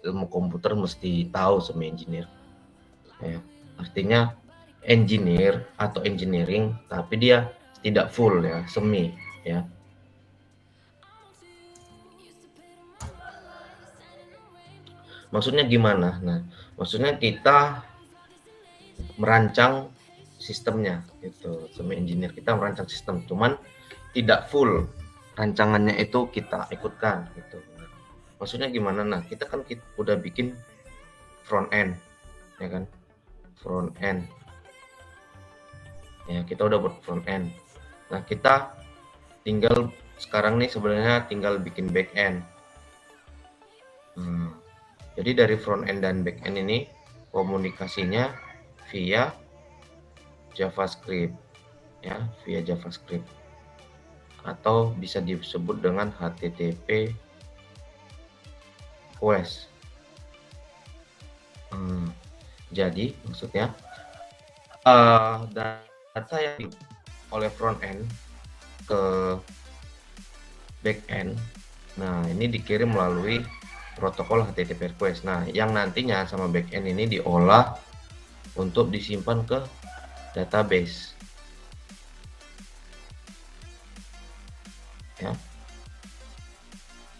ilmu komputer mesti tahu semi engineer. Ya, artinya engineer atau engineering, tapi dia tidak full ya, semi ya. Maksudnya gimana? Nah, maksudnya kita merancang sistemnya gitu. Semi engineer kita merancang sistem, cuman tidak full rancangannya itu kita ikutkan gitu. Nah, maksudnya gimana? Nah, kita udah bikin front end, ya kan? Front end. Ya, kita udah buat front end. Nah, kita tinggal sekarang nih sebenarnya tinggal bikin back end. Jadi dari front end dan back end ini komunikasinya via JavaScript, ya, via JavaScript, atau bisa disebut dengan HTTP request. Jadi maksudnya data yang oleh front end ke back end, nah ini dikirim melalui protokol HTTP request. Nah, yang nantinya sama back end ini diolah untuk disimpan ke database. Ya.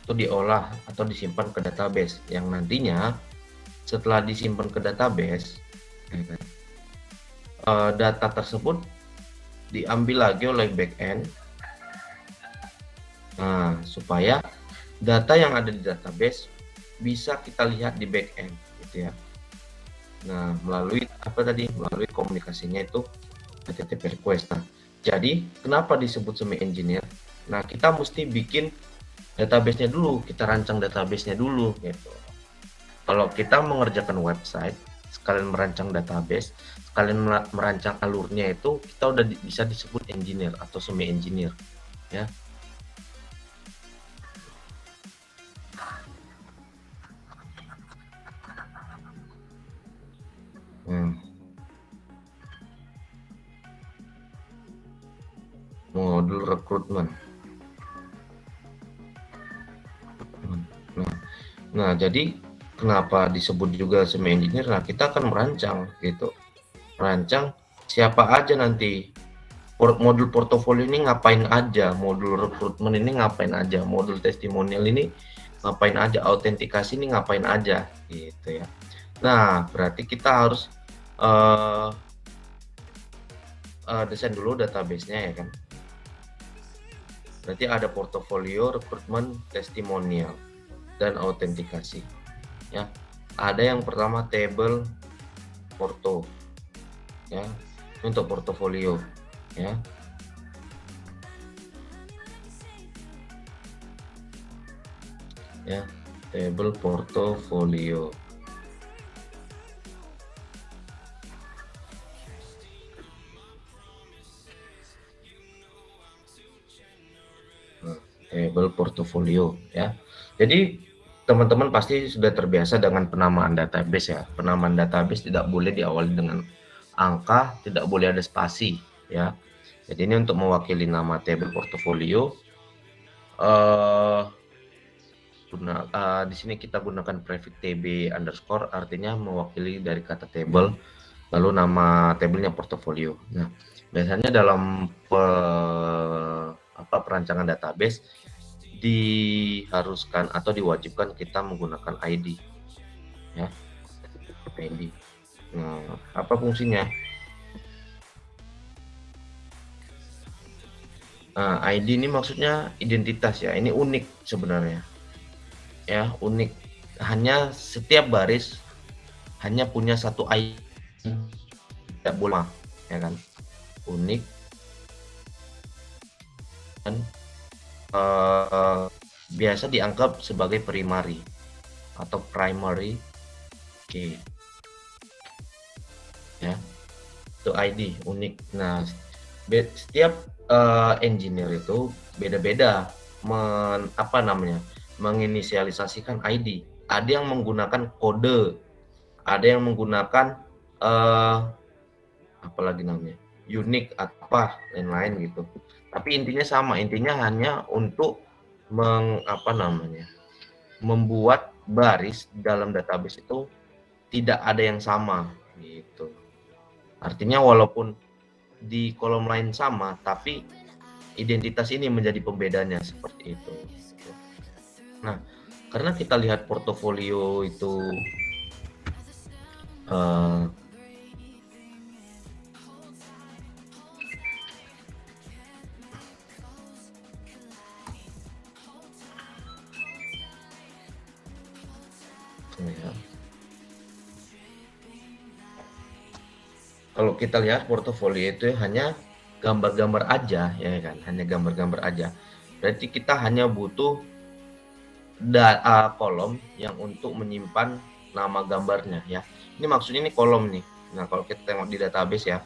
Itu diolah atau disimpan ke database yang nantinya setelah disimpan ke database, data tersebut diambil lagi oleh back end. Nah, supaya data yang ada di database bisa kita lihat di back end gitu ya. Nah, melalui melalui komunikasinya itu HTTP request. Nah, jadi kenapa disebut semi engineer? Nah, kita mesti bikin database-nya dulu, kita rancang database-nya dulu gitu. Kalau kita mengerjakan website, sekalian merancang database, sekalian merancang alurnya, itu kita udah bisa disebut engineer atau semi engineer ya. Modul rekrutmen. Nah, jadi kenapa disebut juga semi engineer? Nah, kita akan merancang gitu. Merancang siapa aja nanti. Modul portofolio ini ngapain aja, modul rekrutmen ini ngapain aja, modul testimonial ini ngapain aja, autentikasi ini ngapain aja gitu ya. Nah, berarti kita harus desain dulu database-nya ya kan. Berarti ada portofolio, rekrutmen, testimonial, dan autentikasi ya. Ada yang pertama table porto ya, untuk portofolio ya. Ya, table portofolio. Table portofolio ya. Jadi teman-teman pasti sudah terbiasa dengan penamaan database ya. Penamaan database tidak boleh diawali dengan angka, tidak boleh ada spasi ya. Jadi ini untuk mewakili nama table portofolio. Di sini kita gunakan prefix tb underscore, artinya mewakili dari kata table, lalu nama tabelnya portofolio. Nah, biasanya dalam perancangan database diharuskan atau diwajibkan kita menggunakan ID ya, ID. Nah, apa fungsinya? Nah, ID ini maksudnya identitas ya, ini unik sebenarnya ya, unik. Hanya setiap baris hanya punya satu ID, tidak boleh ya kan, unik. Dan biasa dianggap sebagai primary atau primary key ya, itu ID unik. Nah, setiap engineer itu beda-beda menginisialisasikan ID. Ada yang menggunakan kode, ada yang menggunakan apalagi namanya, unik apa lain-lain gitu. Tapi intinya sama, intinya hanya untuk membuat baris dalam database itu tidak ada yang sama gitu. Artinya walaupun di kolom lain sama, tapi identitas ini menjadi pembedanya seperti itu. Nah, karena kita lihat portofolio itu uh, ya, kalau kita lihat portofolio itu hanya gambar-gambar aja, ya kan, hanya gambar-gambar aja. Berarti kita hanya butuh kolom yang untuk menyimpan nama gambarnya ya. Ini maksudnya ini kolom nih. Nah, kalau kita tengok di database ya,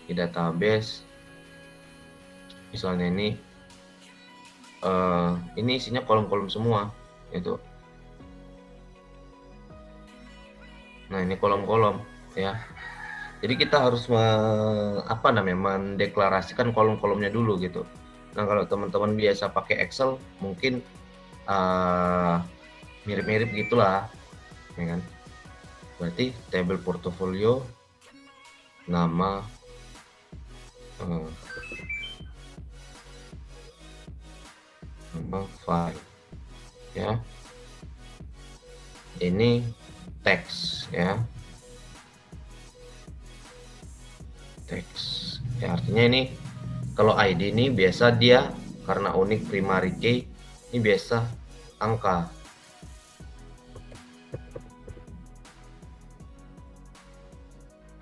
di database misalnya ini isinya kolom-kolom semua itu. Nah, ini kolom-kolom ya. Jadi kita harus mendeklarasikan kolom-kolomnya dulu gitu. Nah, kalau teman-teman biasa pakai Excel mungkin mirip-mirip gitulah, ya kan? Berarti table portofolio, nama file ya, ini teks ya, teks ya, artinya ini kalau ID ini biasa dia karena unik primary key ini biasa angka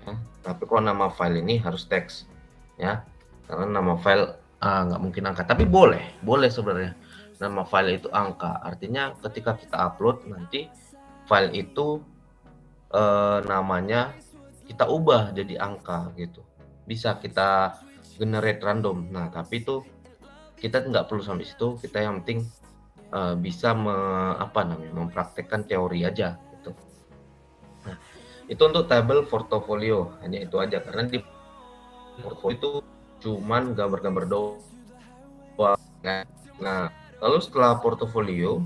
ya. Tapi kalau nama file ini harus teks ya, karena nama file nggak mungkin angka, tapi boleh sebenarnya nama file itu angka. Artinya ketika kita upload nanti file itu namanya kita ubah jadi angka gitu, bisa kita generate random. Nah, tapi itu kita nggak perlu sampai situ, kita yang penting bisa mempraktekkan teori aja gitu. Nah, itu untuk table portfolio, hanya itu aja, karena di portfolio itu cuman gambar-gambar doang. Nah, lalu setelah portfolio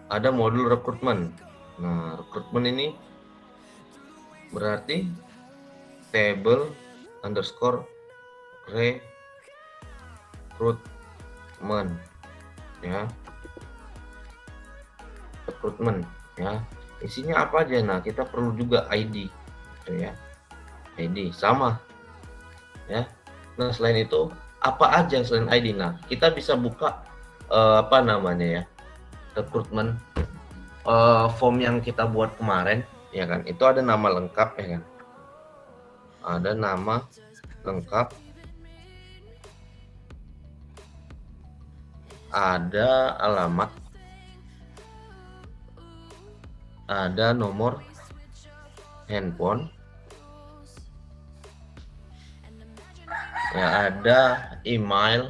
ada modul rekrutmen. Nah, rekrutmen ini berarti table underscore rekrutmen ya, rekrutmen ya, isinya apa aja. Nah, kita perlu juga ID gitu ya, ID sama ya. Nah, selain itu apa aja selain ID? Nah, kita bisa buka rekrutmen form yang kita buat kemarin ya kan, itu ada nama lengkap ya kan, ada nama lengkap, ada alamat, ada nomor handphone ya, ada email,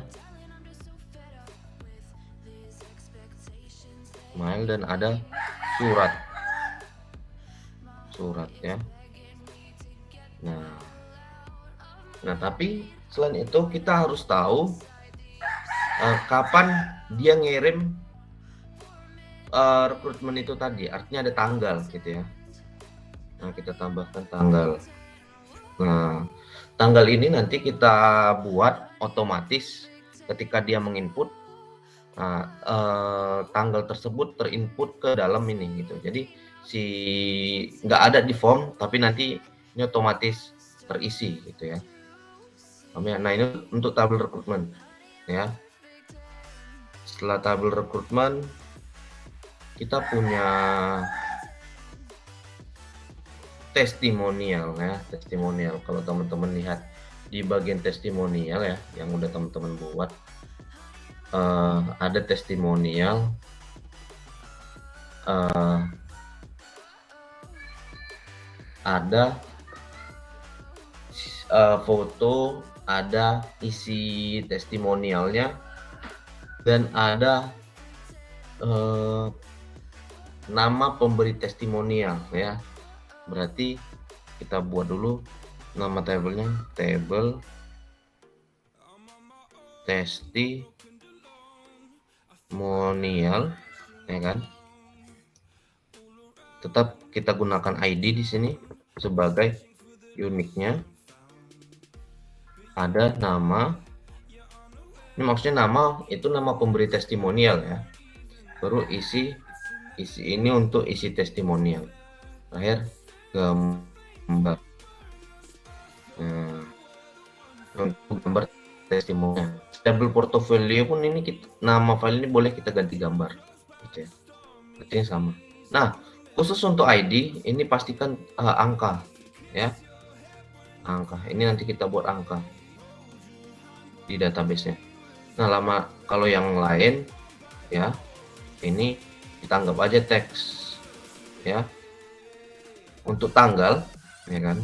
dan ada surat ya. Nah, tapi selain itu kita harus tahu kapan dia ngirim rekrutmen itu tadi, artinya ada tanggal gitu ya. Nah, kita tambahkan tanggal. Nah, tanggal ini nanti kita buat otomatis ketika dia menginput. Nah, tanggal tersebut terinput ke dalam ini gitu. Jadi nggak ada di form, tapi nanti ini otomatis terisi gitu ya. Nah, ini untuk tabel rekrutmen ya. Setelah tabel rekrutmen kita punya testimonial ya, testimonial. Kalau teman-teman lihat di bagian testimonial ya, yang udah teman-teman buat, ada testimonial, ada foto, ada isi testimonialnya, dan ada nama pemberi testimonial ya. Berarti kita buat dulu nama tabelnya, table testimonial ya kan? Tetap kita gunakan ID di sini sebagai uniknya. Ada nama, ini maksudnya nama itu nama pemberi testimonial ya. Baru isi ini untuk isi testimonial. Terakhir gambar. Untuk gambar testimonial. Stable portfolio pun ini nama file ini boleh kita ganti gambar, gitu ya. Artinya sama. Nah, khusus untuk ID ini pastikan angka ya. Angka. Ini nanti kita buat angka di database-nya. Nah, kalau yang lain ya, ini kita anggap aja teks ya. Untuk tanggal ya kan,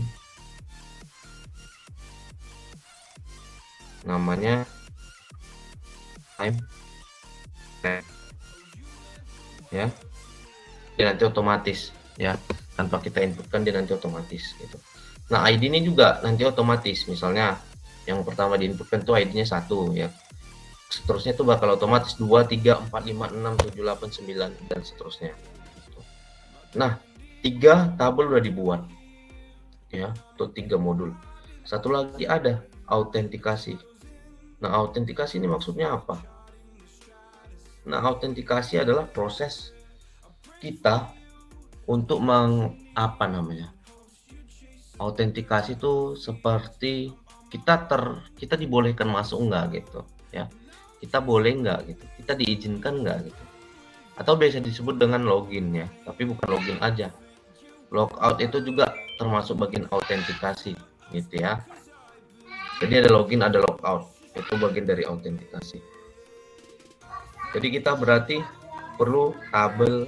namanya time ya, dia nanti otomatis ya, tanpa kita inputkan dia nanti otomatis gitu. Nah, ID ini juga nanti otomatis, misalnya yang pertama diinputkan tuh ID-nya 1 ya, seterusnya tuh bakal otomatis 2, 3, 4, 5, 6, 7, 8, 9 dan seterusnya. Nah, 3 tabel udah dibuat ya, untuk 3 modul. Satu lagi ada autentikasi. Nah, autentikasi ini maksudnya apa? Nah, autentikasi adalah proses kita untuk autentikasi itu seperti kita dibolehkan masuk enggak gitu ya. Kita boleh enggak gitu. Kita diizinkan enggak gitu. Atau biasa disebut dengan login ya, tapi bukan login aja. Logout itu juga termasuk bagian autentikasi gitu ya. Jadi ada login, ada logout. Itu bagian dari autentikasi. Jadi kita berarti perlu tabel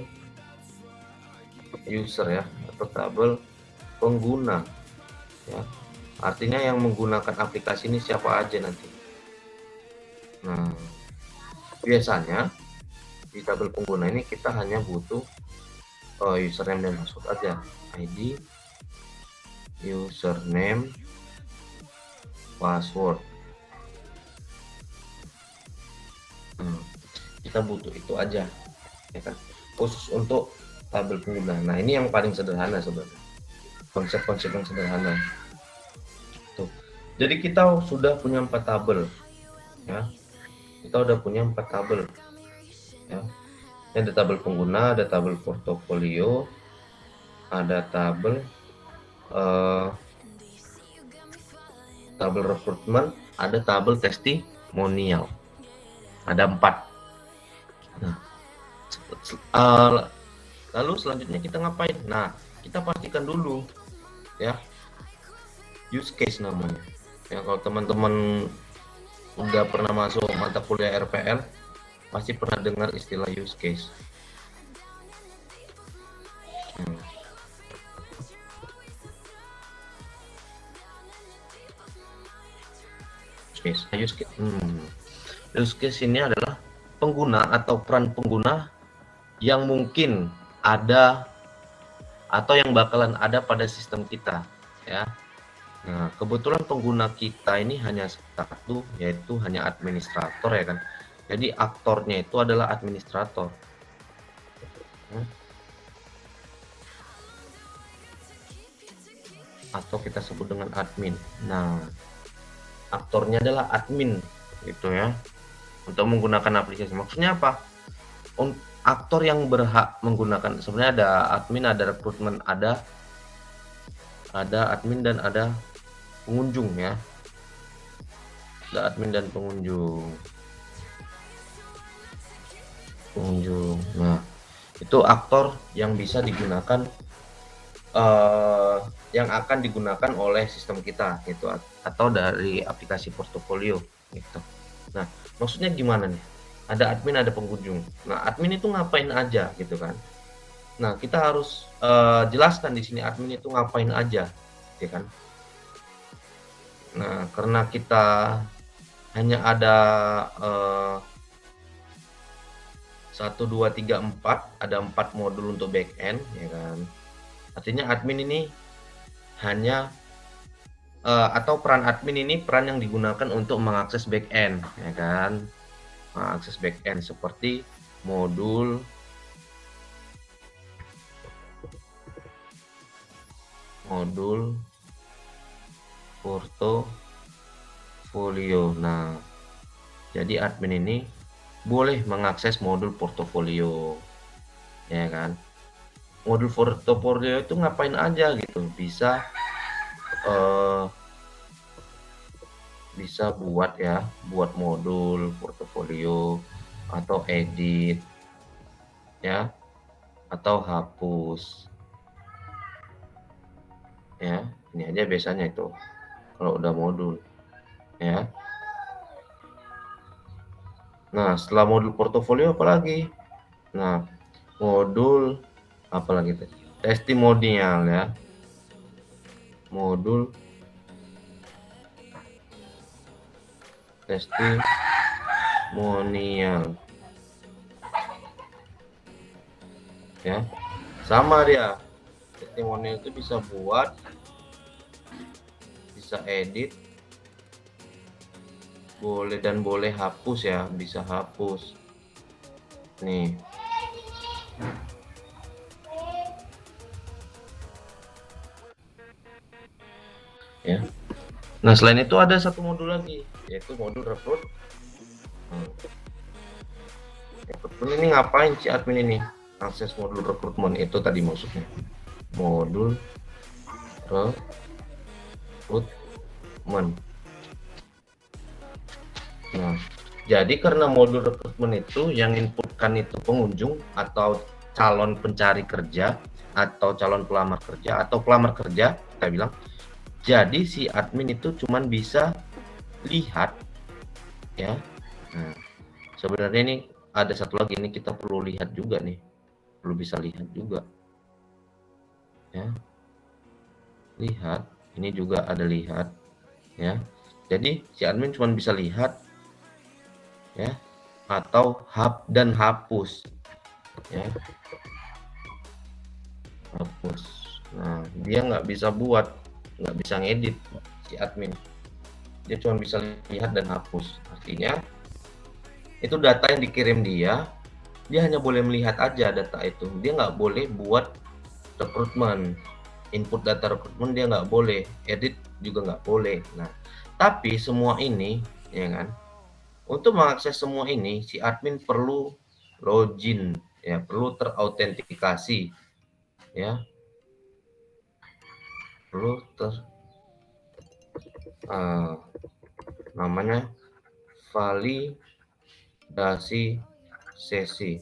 user ya, atau tabel pengguna ya. Artinya yang menggunakan aplikasi ini siapa aja nanti. Nah, biasanya di tabel pengguna ini kita hanya butuh username dan password aja. ID, username, password. Kita butuh itu aja ya kan, khusus untuk tabel pengguna. Nah, ini yang paling sederhana sebenarnya, konsep-konsep yang sederhana tuh. Jadi kita sudah punya 4 tabel ya, kita udah punya 4 tabel ya. Ini ada tabel pengguna, ada tabel portofolio, ada tabel tabel rekrutmen, ada tabel testimonial, ada 4. Nah, lalu selanjutnya kita ngapain? Nah, kita pastikan dulu ya use case namanya ya. Kalau teman-teman udah pernah masuk mata kuliah RPL pasti pernah dengar istilah use case. Use case ini adalah pengguna atau peran pengguna yang mungkin ada atau yang bakalan ada pada sistem kita ya. Nah, kebetulan pengguna kita ini hanya satu, yaitu hanya administrator ya kan. Jadi aktornya itu adalah administrator. Atau kita sebut dengan admin. Nah, aktornya adalah admin gitu ya, untuk menggunakan aplikasi. Maksudnya apa? Aktor yang berhak menggunakan, sebenarnya ada admin, ada rekrutmen, ada admin dan ada pengunjung ya. Ada admin dan pengunjung. Nah, itu aktor yang bisa digunakan yang akan digunakan oleh sistem kita gitu, atau dari aplikasi portofolio gitu. Nah, maksudnya gimana nih? Ada admin, ada pengunjung. Nah, admin itu ngapain aja gitu kan? Nah, kita harus jelaskan di sini admin itu ngapain aja, ya kan? Nah, karena kita hanya ada 1, 2, 3, 4, ada 4 modul untuk backend, ya kan? Artinya admin ini hanya atau peran admin ini peran yang digunakan untuk mengakses backend, ya kan? Mengakses backend seperti modul modul portofolio. Nah, jadi admin ini boleh mengakses modul portofolio, ya kan? Modul portofolio itu ngapain aja gitu? Bisa buat modul portofolio atau edit ya, atau hapus ya. Ini aja biasanya itu kalau udah modul ya. Nah, setelah modul portofolio apa lagi? Nah, modul apa lagi tadi? Testimonial ya. Modul testimonial ya. Sama dia. Testimonial itu bisa buat, bisa edit, boleh hapus ya, bisa hapus. Nih. Ya. Nah, selain itu ada satu modul lagi, yaitu modul rekrut. Rekrutmen ini ngapain si admin ini? Akses modul rekrutmen itu tadi maksudnya. Modul rekrutmen. Nah, jadi karena modul rekrutmen itu yang inputkan itu pengunjung atau calon pencari kerja atau calon pelamar kerja atau pelamar kerja, kita bilang. Jadi si admin itu cuman bisa lihat ya. Nah, sebenarnya ini ada satu lagi, ini kita perlu lihat juga nih, perlu bisa lihat juga ya. Lihat, ini juga ada lihat ya. Jadi si admin cuman bisa lihat ya, atau dan hapus ya, hapus. Nah, dia nggak bisa buat, nggak bisa ngedit si admin, dia cuma bisa lihat dan hapus. Artinya itu data yang dikirim dia hanya boleh melihat aja data itu, dia nggak boleh buat rekrutmen, input data rekrutmen dia nggak boleh, edit juga nggak boleh. Nah, tapi semua ini ya kan, untuk mengakses semua ini si admin perlu login ya, perlu terautentikasi ya, perlu namanya validasi sesi.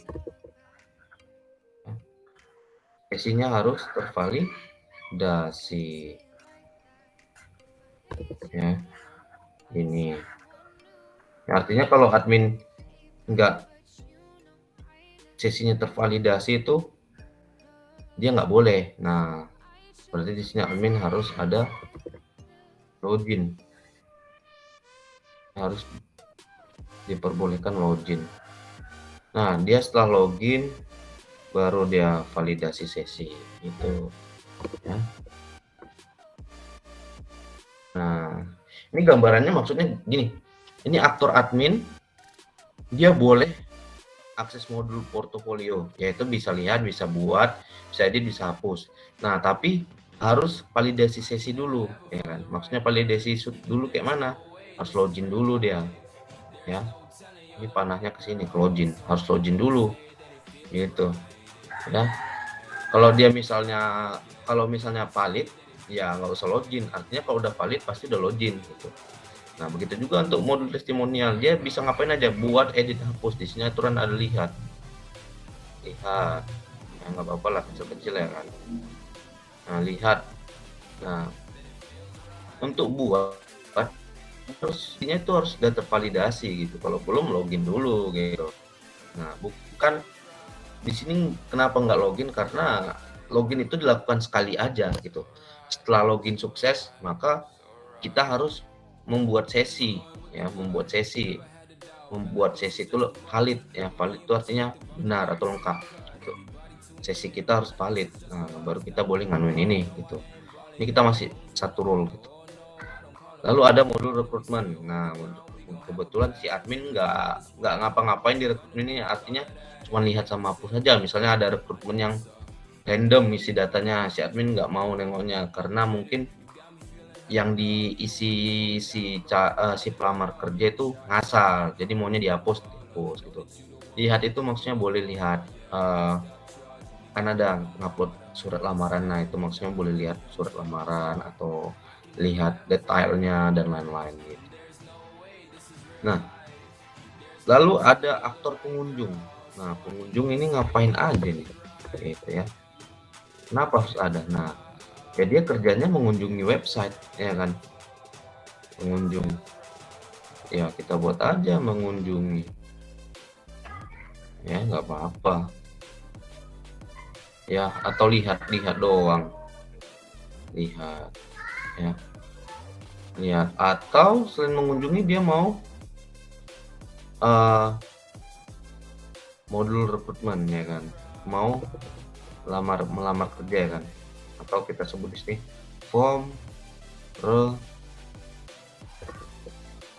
Sesinya harus tervalidasi ya. Ini artinya kalau admin nggak sesinya tervalidasi itu dia nggak boleh. Nah, berarti di sini admin harus ada login, harus diperbolehkan login. Nah, dia setelah login baru dia validasi sesi itu ya. Nah, ini gambarannya maksudnya gini, ini aktor admin dia boleh akses modul portofolio, yaitu bisa lihat, bisa buat, bisa edit, bisa hapus. Nah, tapi harus validasi sesi dulu ya kan, maksudnya validasi dulu kayak mana, harus login dulu dia ya. Ini panahnya ke sini, ke login, harus login dulu gitu ya. Kalau dia misalnya valid ya nggak usah login, artinya kalau udah valid pasti udah login gitu. Nah, begitu juga untuk modul testimonial, dia bisa ngapain aja, buat, edit, hapus. Di sini aturan ada lihat ya, nggak apa-apa lah, kecil-kecil ya kan. Nah, lihat. Nah, untuk buat itu harus sudah tervalidasi gitu, kalau belum login dulu gitu. Nah, bukan di sini kenapa nggak login, karena login itu dilakukan sekali aja gitu. Setelah login sukses, maka kita harus membuat sesi ya, membuat sesi itu valid ya. Valid itu artinya benar atau lengkap gitu. Sesi kita harus valid, nah baru kita boleh nganuin ini gitu. Ini kita masih satu role gitu. Lalu ada modul rekrutmen. Nah, kebetulan si admin nggak ngapa-ngapain di rekrutmen ini, artinya cuma lihat sama hapus saja. Misalnya ada rekrutmen yang random isi datanya, si admin nggak mau nengoknya karena mungkin yang diisi si pelamar kerja itu ngasal, jadi maunya dihapus gitu. Lihat itu maksudnya boleh lihat, kan ada ngupload surat lamaran, nah itu maksudnya boleh lihat surat lamaran atau lihat detailnya dan lain-lain gitu. Nah, lalu ada aktor pengunjung. Nah, pengunjung ini ngapain aja nih? Gitu ya. Kenapa harus ada? Nah, ya dia kerjanya mengunjungi website, ya kan? Pengunjung. Ya, kita buat aja mengunjungi. Ya, nggak apa-apa. Ya, atau lihat-lihat doang. Lihat, ya. Lihat. Atau selain mengunjungi dia mau modul rekrutmen, ya kan? Mau melamar kerja, ya kan? Atau kita sebut di sini form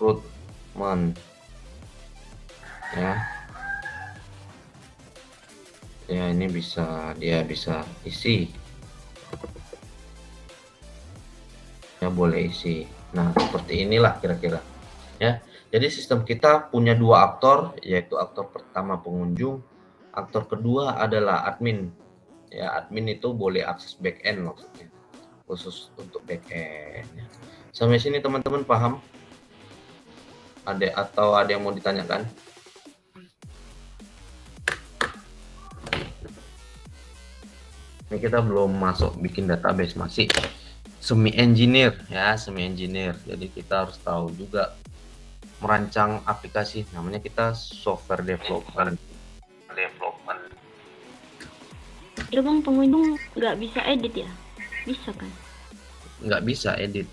rekrutmen, ya. Ya, ini dia bisa isi, ya, boleh isi. Nah, seperti inilah kira-kira, ya. Jadi sistem kita punya dua aktor, yaitu aktor pertama pengunjung, aktor kedua adalah admin. Ya, admin itu boleh akses backend maksudnya, khusus untuk backend. Sampai sini teman-teman paham? Ada yang mau ditanyakan? Ini kita belum masuk bikin database, masih semi engineer, ya, semi engineer. Jadi kita harus tahu juga merancang aplikasi, namanya kita software development. Itu bang, pengunjung nggak bisa edit ya? Bisa kan? Nggak bisa edit,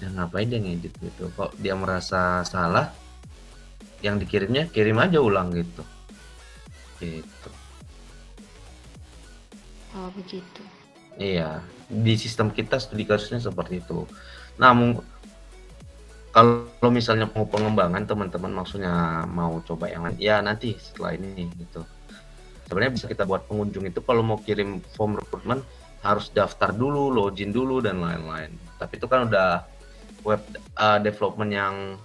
ya ngapain dia ngedit gitu. Kok dia merasa salah, yang dikirimnya kirim aja ulang gitu. Oh begitu. Iya, di sistem kita studi kasusnya seperti itu. Nah, kalau misalnya mau pengembangan, teman-teman maksudnya mau coba yang lain, ya nanti setelah ini gitu. Sebenarnya bisa kita buat pengunjung itu kalau mau kirim form rekrutmen harus daftar dulu, login dulu dan lain-lain. Tapi itu kan udah web development yang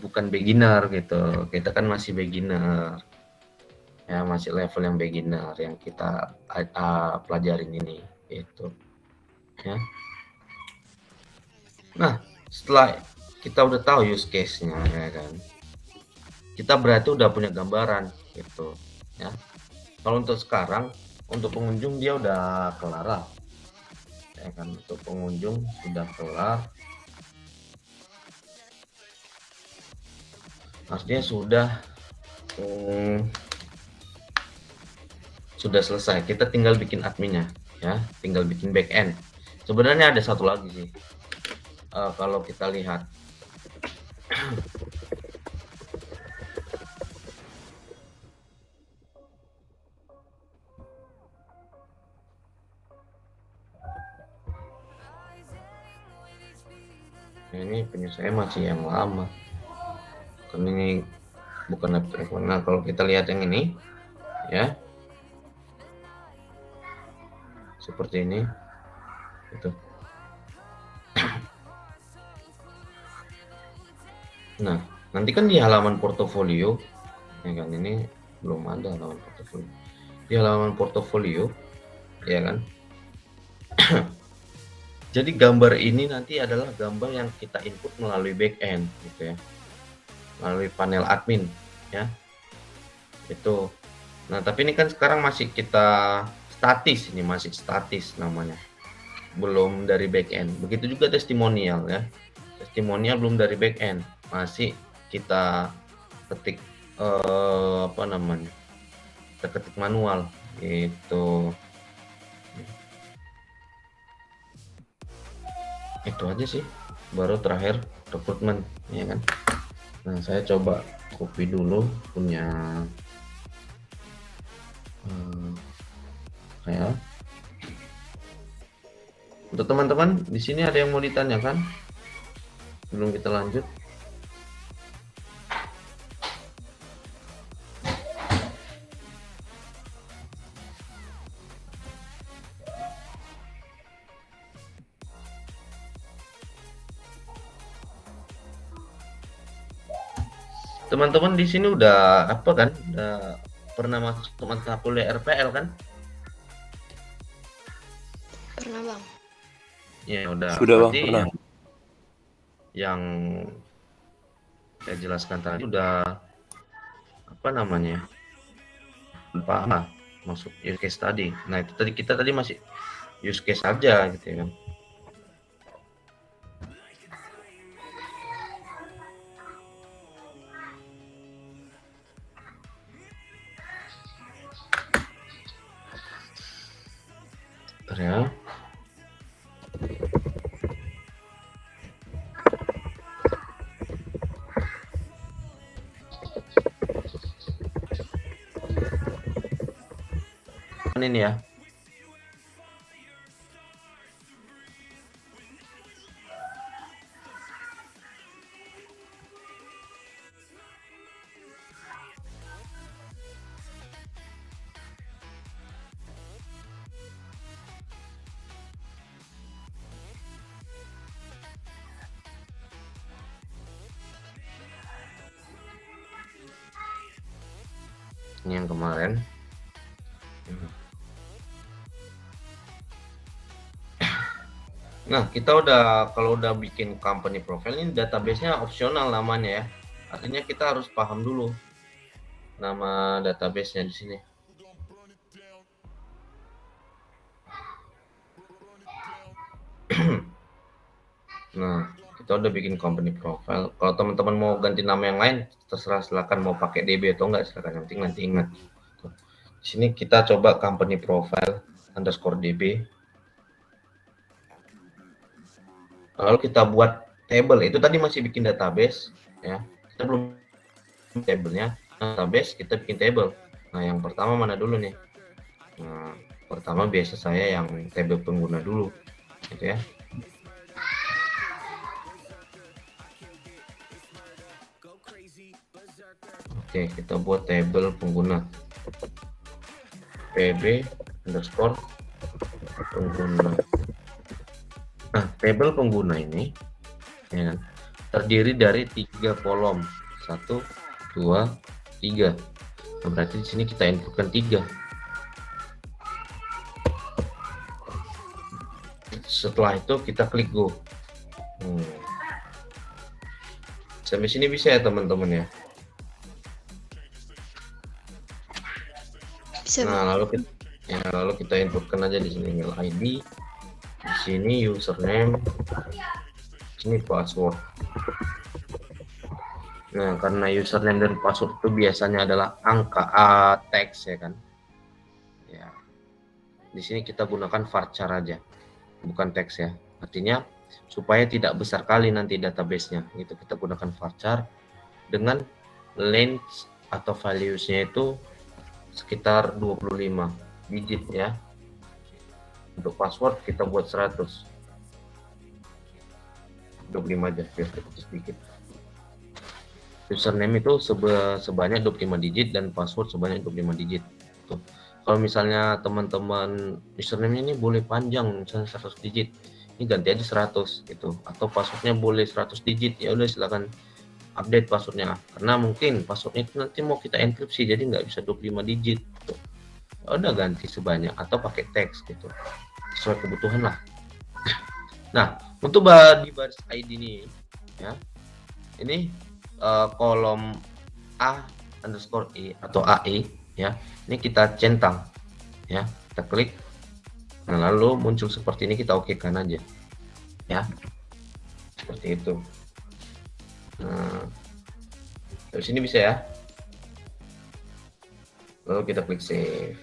bukan beginner gitu. Kita kan masih beginner. Ya, masih level yang beginner yang kita pelajarin ini gitu. Ya. Nah, setelah kita udah tahu use case-nya, ya kan, kita berarti udah punya gambaran gitu, ya. Kalau untuk sekarang, untuk pengunjung dia udah kelar lah, ya kan, untuk pengunjung sudah kelar, artinya sudah selesai. Kita tinggal bikin adminnya, ya, tinggal bikin backend. Sebenarnya ada satu lagi sih, kalau kita lihat. Ini punya saya masih yang lama, karena ini bukan laptop. Nah, kalau kita lihat yang ini, ya, seperti ini, gitu. Nah, nanti kan di halaman portofolio, ya kan, ini belum ada halaman portofolio. Di halaman portofolio, ya kan. Jadi gambar ini nanti adalah gambar yang kita input melalui backend, gitu ya, melalui panel admin, ya. Itu. Nah, tapi ini kan sekarang masih kita statis, ini masih statis namanya, belum dari backend. Begitu juga testimonial, ya. Testimonial belum dari backend, masih kita ketik apa namanya? Kita ketik manual gitu. Itu aja sih. Baru terakhir rekrutmen, ya kan. Nah, saya coba copy dulu punya saya. Untuk teman-teman di sini ada yang mau ditanyakan sebelum kita lanjut? Teman-teman di sini udah apa kan? Udah pernah masuk mata kuliah RPL kan? Pernah bang. Ya udah. Sudah bang, Berarti pernah. yang saya jelaskan tadi udah apa namanya? Paham lah masuk use case tadi. Nah itu tadi kita tadi masih use case aja gitu ya kan. Bentar ya. Ini ya. Ini yang kemarin. Nah, kita kalau udah bikin company profile ini database-nya opsional namanya ya. Artinya kita harus paham dulu nama database-nya di sini. Nah, kita udah bikin company profile. Kalau teman-teman mau ganti nama yang lain, terserah, silakan mau pakai DB atau enggak, silakan. Yang penting nanti ingat. Di sini kita coba company profile underscore DB. Lalu kita buat table. Itu tadi masih bikin database, ya. Kita belum table-nya. Database kita bikin table. Nah, yang pertama mana dulu nih? Nah, pertama biasa saya yang table pengguna dulu, gitu ya. Oke, kita buat table pengguna pb underscore pengguna. Nah, table pengguna ini ya, terdiri dari 3 kolom, 1, 2, 3. Nah, berarti di sini kita inputkan 3. Setelah itu kita klik go. Sampai sini bisa ya teman-teman ya. Bisa bang. Nah, lalu kita inputkan aja di sini email ID, di sini username, di sini password. Nah, karena username dan password itu biasanya adalah angka teks ya kan. Ya. Di sini kita gunakan varchar aja, bukan teks ya. Artinya supaya tidak besar kali nanti database-nya. Itu kita gunakan varchar dengan length atau values-nya itu sekitar 25 digit ya. Untuk password kita buat 100. 25 aja biar kecil sedikit. Username itu sebanyak 25 digit dan password sebanyak 25 digit. Tuh. Kalau misalnya teman-teman username ini boleh panjang, misalnya 100 digit, ini ganti aja 100 gitu. Atau passwordnya boleh 100 digit, ya udah silakan update passwordnya. Karena mungkin passwordnya itu nanti mau kita enkripsi, jadi nggak bisa 25 digit. Gitu. Ya udah ganti sebanyak atau pakai teks gitu, sesuai kebutuhan lah. Nah, untuk di baris ID ini, ya, ini kolom A underscore E atau AE ya, ini kita centang ya, kita klik. Nah, lalu muncul seperti ini, kita oke kan aja ya, seperti itu. Nah, dari sini bisa ya, lalu kita klik save.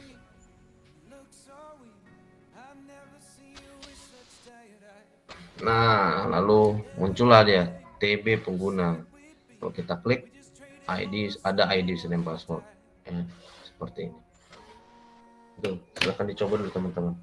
Nah, lalu muncullah dia TB pengguna. Kalau kita klik ID, ada ID username password ya, seperti ini. Tuh, silahkan dicoba dulu teman-teman.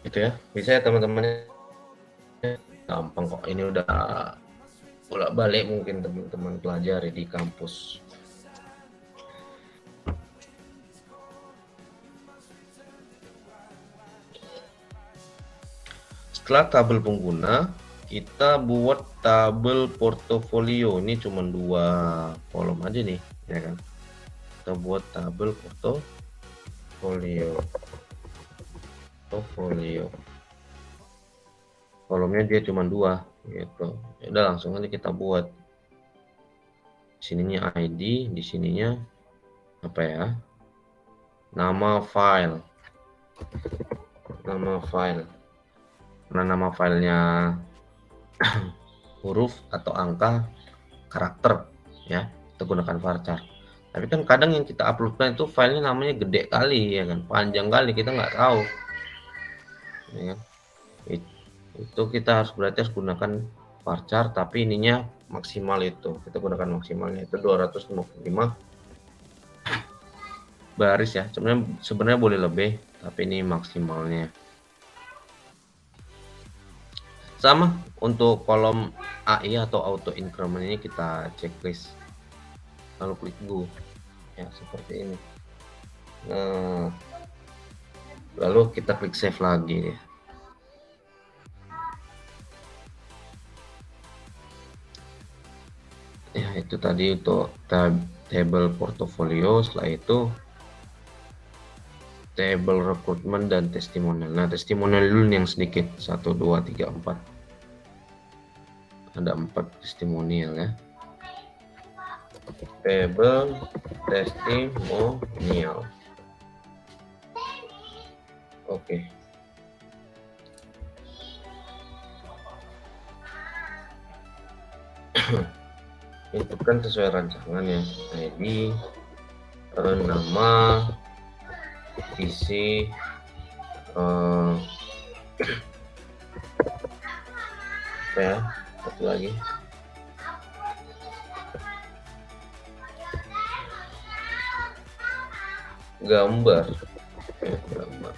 Gitu ya, bisa ya teman-teman. gampang kok, ini udah bolak-balik mungkin teman-teman pelajari di kampus. Setelah tabel pengguna, kita buat tabel portofolio. Ini cuma 2 kolom aja nih, ya kan? Kita buat tabel portofolio. Kolomnya dia cuma 2 gitu. Ya udah, langsung aja kita buat. Di sininya ID, di sininya apa ya? Nama file. Nah, nama filenya huruf atau angka, karakter, ya, kita gunakan varchar. Tapi kan kadang yang kita uploadkan itu filenya namanya gede kali, ya kan, panjang kali, kita nggak tahu, ya kan? Itu kita berarti harus gunakan varchar, tapi ininya maksimal, itu kita gunakan maksimalnya itu 255 baris ya. Sebenarnya boleh lebih, tapi ini maksimalnya. Sama untuk kolom AI atau auto increment ini kita checklist, lalu klik go, ya seperti ini. Nah, lalu kita klik save lagi ya. Ya, itu tadi untuk table portofolio. Setelah itu table recruitment dan testimonial. Nah, testimonial dulu yang sedikit, 1 2 3 4, ada 4 testimonial ya. Table testimonial. Oke. Inputkan sesuai rancangan ya, ID, nama, isi, apa ya, satu lagi, gambar. Gambar.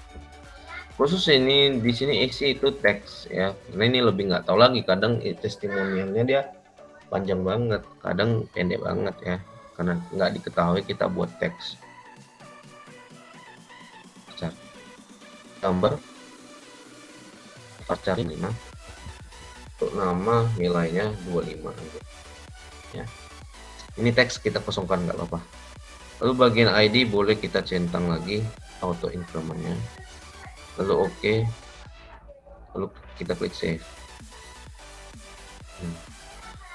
Khusus ini di sini isi itu teks ya, karena ini lebih nggak tahu lagi, kadang testimonialnya dia panjang banget, kadang pendek banget ya, karena nggak diketahui kita buat teks. Gambar varchar 5, untuk nama nilainya 25 ya. Ini teks kita kosongkan, nggak apa-apa. Lalu bagian ID boleh kita centang lagi auto incrementnya, lalu oke, lalu kita klik save.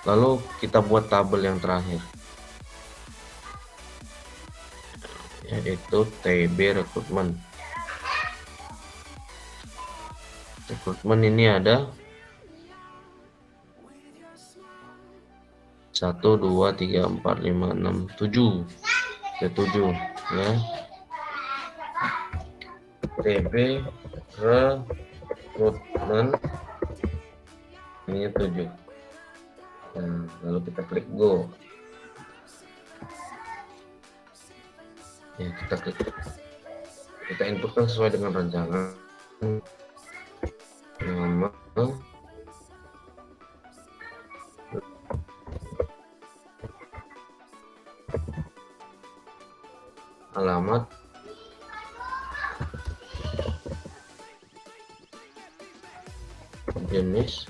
Lalu kita buat tabel yang terakhir, yaitu TB recruitment. Ini ada 1 2 3 4 5 6 7, ada 7 ya. TB recruitment ini 7. Nah, lalu kita klik go. Ya, kita inputkan sesuai dengan rancangan. Nama, alamat, jenis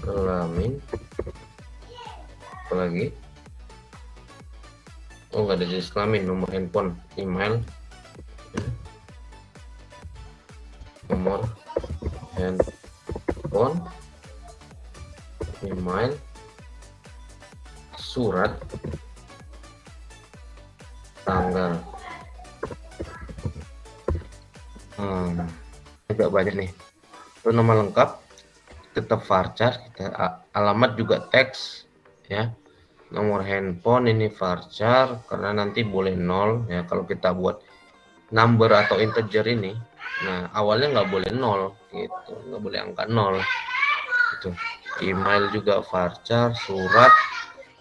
kelamin, apalagi, oh nggak ada jenis kelamin, nomor handphone, email, nomor handphone, email, surat, tanggal. Agak banyak nih. Itu nama lengkap tetap varchar, kita alamat juga teks ya. Nomor handphone ini varchar karena nanti boleh 0 ya kalau kita buat number atau integer ini. Nah, awalnya nggak boleh 0 gitu, nggak boleh angka 0 gitu. Email juga varchar, surat.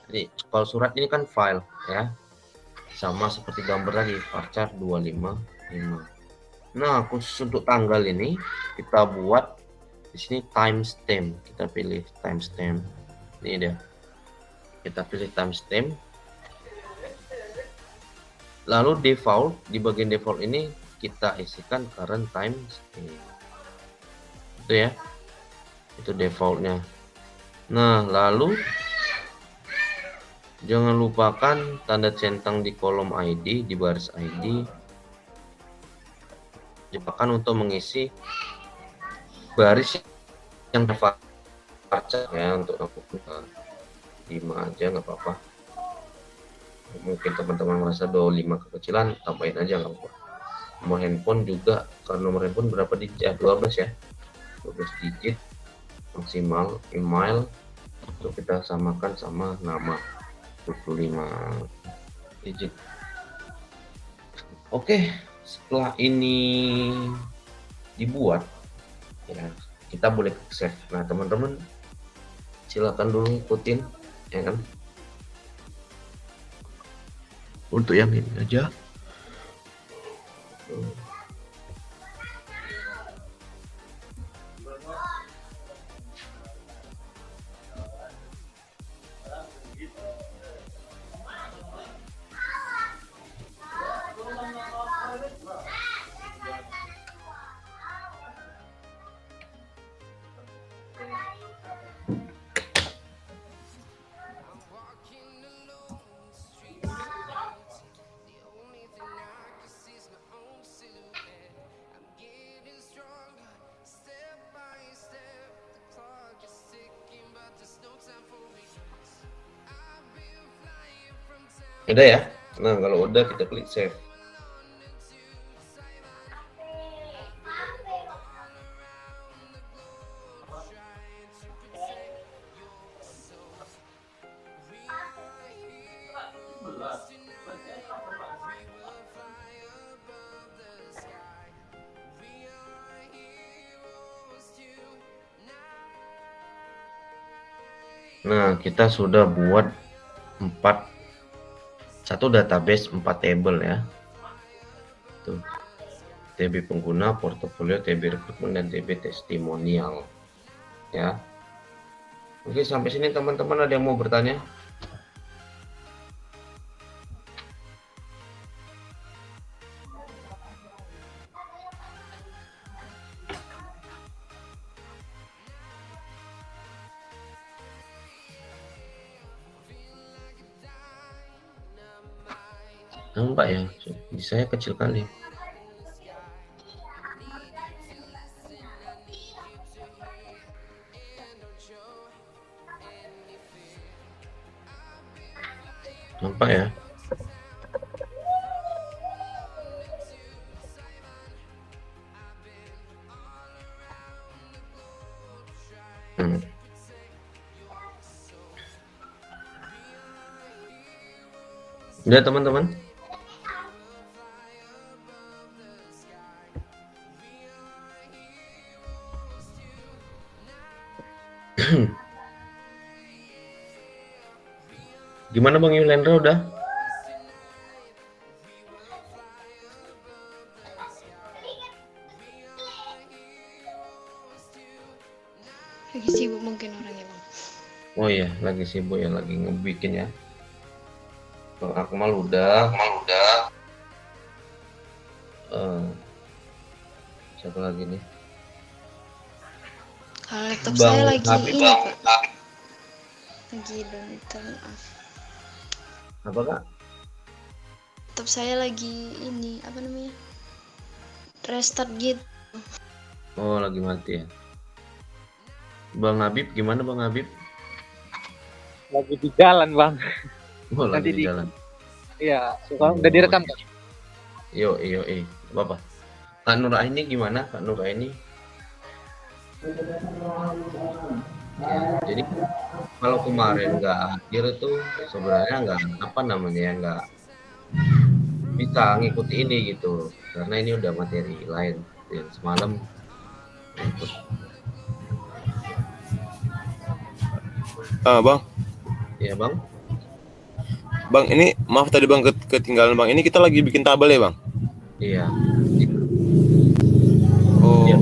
Jadi kalau surat ini kan file ya, sama seperti gambar tadi, varchar 255. Nah, khusus untuk tanggal ini kita buat Di sini timestamp, kita pilih timestamp. Ini dia. Kita pilih timestamp. Lalu default, di bagian default ini kita isikan current timestamp. Itu ya. Itu defaultnya. Nah, lalu jangan lupakan tanda centang di kolom ID, di baris ID. Jebakan untuk mengisi baris yang terbaca ya, untuk aku 5 aja nggak apa-apa. Mungkin teman-teman merasa 25 kekecilan, tambahin aja nggak apa-apa. Nomor handphone juga, kalau nomor handphone berapa digit? 12 ya, 12 digit maksimal. Email untuk kita samakan sama nama, 25 digit. Oke, setelah ini dibuat ya, kita boleh save. Nah teman-teman silakan dulu ikutin ya kan, untuk yang ini aja. Udah ya. Nah kalau udah kita klik save. Nah kita sudah buat 1 database 4 table ya. Tuh. TB pengguna, portofolio, TB rekrutmen, dan TB testimonial ya. Oke, sampai sini teman-teman ada yang mau bertanya? Nampak ya, di saya kecil kali. Nampak ya. Udah teman-teman. Gimana Bang Yulendra udah? Lagi sibuk mungkin orangnya Bang. Oh iya, lagi sibuk ya, lagi ngebikin ya. Bang Akmal udah. Siapa lagi nih? Kalau laptop Bang saya lagi Habib. ini Pak. Lagi don't turn off. Apa Kak? Laptop saya lagi ini apa namanya? Restart gitu. Oh, lagi mati ya. Bang Habib gimana Bang Habib? Lagi di jalan Bang. Oh, lagi Nanti di jalan. Iya, udah direkam kan? Yo, apa? Kak Nur Aini gimana? Kak Nur Aini? Ya, jadi kalau kemarin nggak hadir tuh sebenarnya nggak bisa ngikuti ini gitu, karena ini udah materi lain yang semalam ikut. Bang. Ya Bang. Bang, ini maaf tadi Bang ketinggalan Bang. Ini kita lagi bikin tabel ya Bang? Iya. Oh. Iya.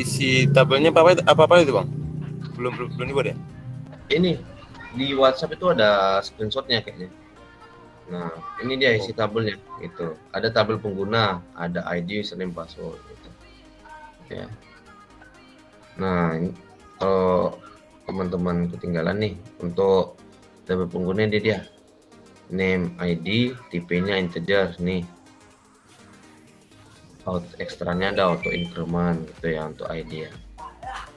isi tabelnya apa itu bang? Belum dibuat ya? Ini di WhatsApp itu ada screenshotnya kayaknya. Nah, ini dia isi tabelnya gitu. Ada tabel pengguna, ada ID, username, password gitu. Ya. Nah, ini kalau teman-teman ketinggalan nih untuk tabel pengguna dia name, ID, tipenya integer nih. Ekstranya ada auto increment gitu ya untuk ID ya.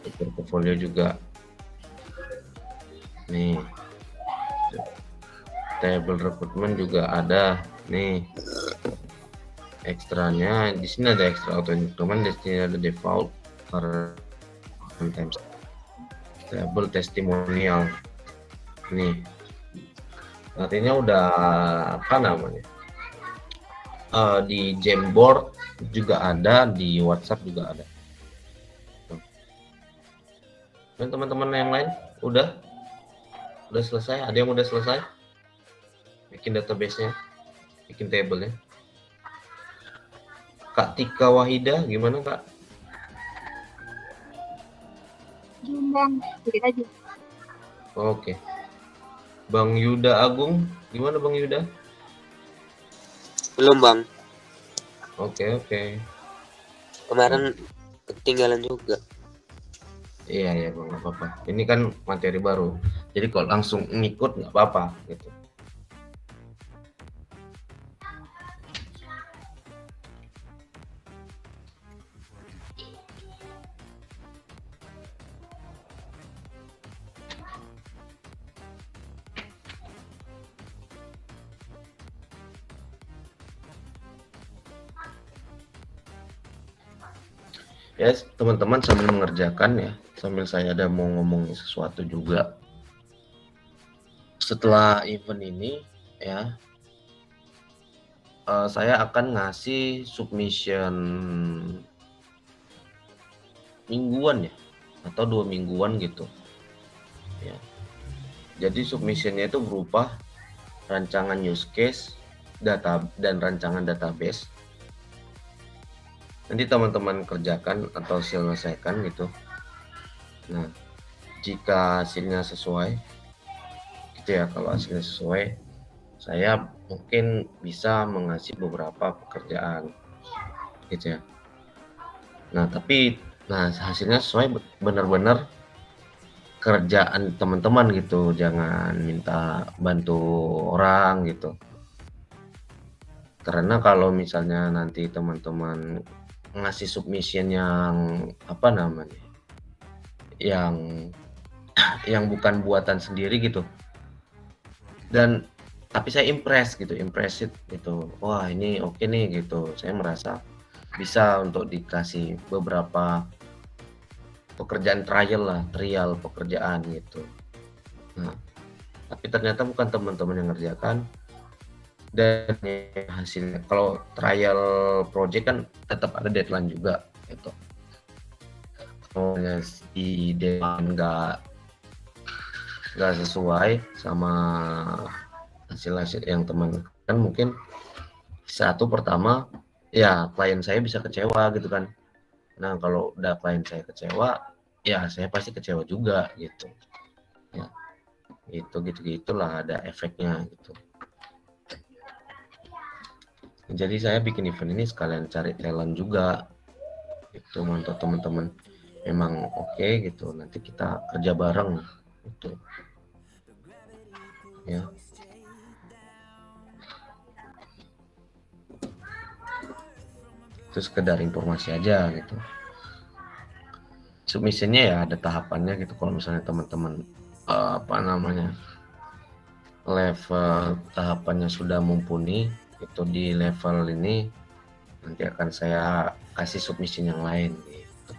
Untuk portfolio juga. Nih. Table recruitment juga ada nih. Ekstranya di sini ada ekstra auto increment, di sini ada default sometimes table testimonial. Nih. Artinya udah apa namanya? Di Jamboard juga ada, di WhatsApp juga ada. Dan teman-teman yang lain udah selesai? Ada yang udah selesai? Bikin database-nya, bikin table-nya. Kak Tika Wahida, gimana Kak? Bang, sedikit aja. Oke. Bang Yuda Agung, gimana Bang Yuda? Belum bang, Oke. kemarin ketinggalan juga. Iya Bang, nggak apa-apa. Ini kan materi baru, jadi kalau langsung ngikut nggak apa-apa gitu. Ya teman-teman sambil mengerjakan ya, sambil saya ada mau ngomong sesuatu juga. Setelah event ini ya, saya akan ngasih submission mingguan ya, atau 2 mingguan gitu ya. Jadi submissionnya itu berupa rancangan use case, data dan rancangan database. Nanti teman-teman kerjakan atau selesaikan gitu. Nah, jika hasilnya sesuai gitu ya, kalau hasilnya sesuai, saya mungkin bisa mengasih beberapa pekerjaan gitu ya. Nah, tapi hasilnya sesuai, benar-benar kerjaan teman-teman gitu, jangan minta bantu orang gitu. Karena kalau misalnya nanti teman-teman ngasih submission yang apa namanya, yang bukan buatan sendiri gitu, dan tapi saya impressed gitu, wah ini oke nih gitu, saya merasa bisa untuk dikasih beberapa pekerjaan trial pekerjaan gitu. Nah, tapi ternyata bukan teman-teman yang ngerjakan, dan hasilnya kalau trial project kan tetap ada deadline juga gitu. Kalau si deadline nggak sesuai sama hasil yang teman kan, mungkin satu pertama ya klien saya bisa kecewa gitu kan. Nah kalau udah klien saya kecewa, ya saya pasti kecewa juga gitu ya. Gitulah, ada efeknya gitu. Jadi saya bikin event ini sekalian cari talent juga itu, untuk teman-teman memang oke gitu, nanti kita kerja bareng gitu ya. Itu sekedar informasi aja gitu. Submissionnya ya ada tahapannya gitu. Kalau misalnya teman-teman level tahapannya sudah mumpuni, itu di level ini nanti akan saya kasih submission yang lain gitu.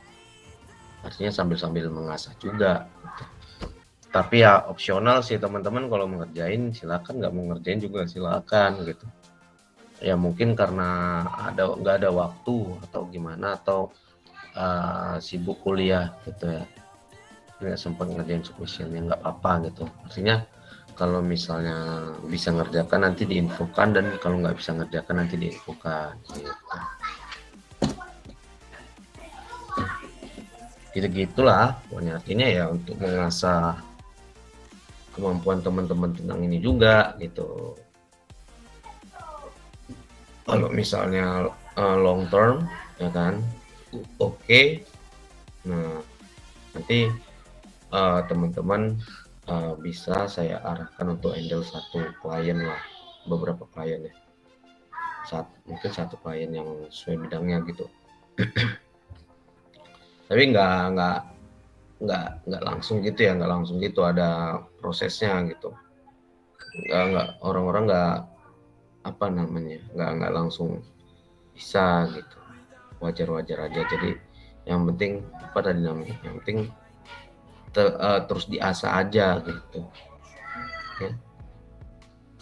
Artinya sambil mengasah juga gitu. Tapi ya opsional sih teman-teman, kalau mengerjain silakan, nggak mau ngerjain juga silakan gitu. Ya mungkin karena nggak ada waktu atau gimana, atau sibuk kuliah gitu ya, nggak sempat ngerjain submission, ya nggak apa-apa gitu. Artinya kalau misalnya bisa ngerjakan nanti diinfokan, dan kalau nggak bisa ngerjakan nanti diinfokan gitu. gitu-gitulah pokoknya, artinya ya untuk mengasah kemampuan teman-teman tentang ini juga gitu. Kalau misalnya long term ya kan, oke. Nah nanti teman-teman bisa saya arahkan untuk handle satu klien lah, beberapa klien ya, mungkin satu klien yang sesuai bidangnya gitu. Tapi nggak langsung gitu ya, nggak langsung gitu, ada prosesnya gitu. Nggak orang-orang nggak langsung bisa gitu, wajar aja. Jadi yang penting apa tadi namanya, yang penting terus diasah aja gitu ya.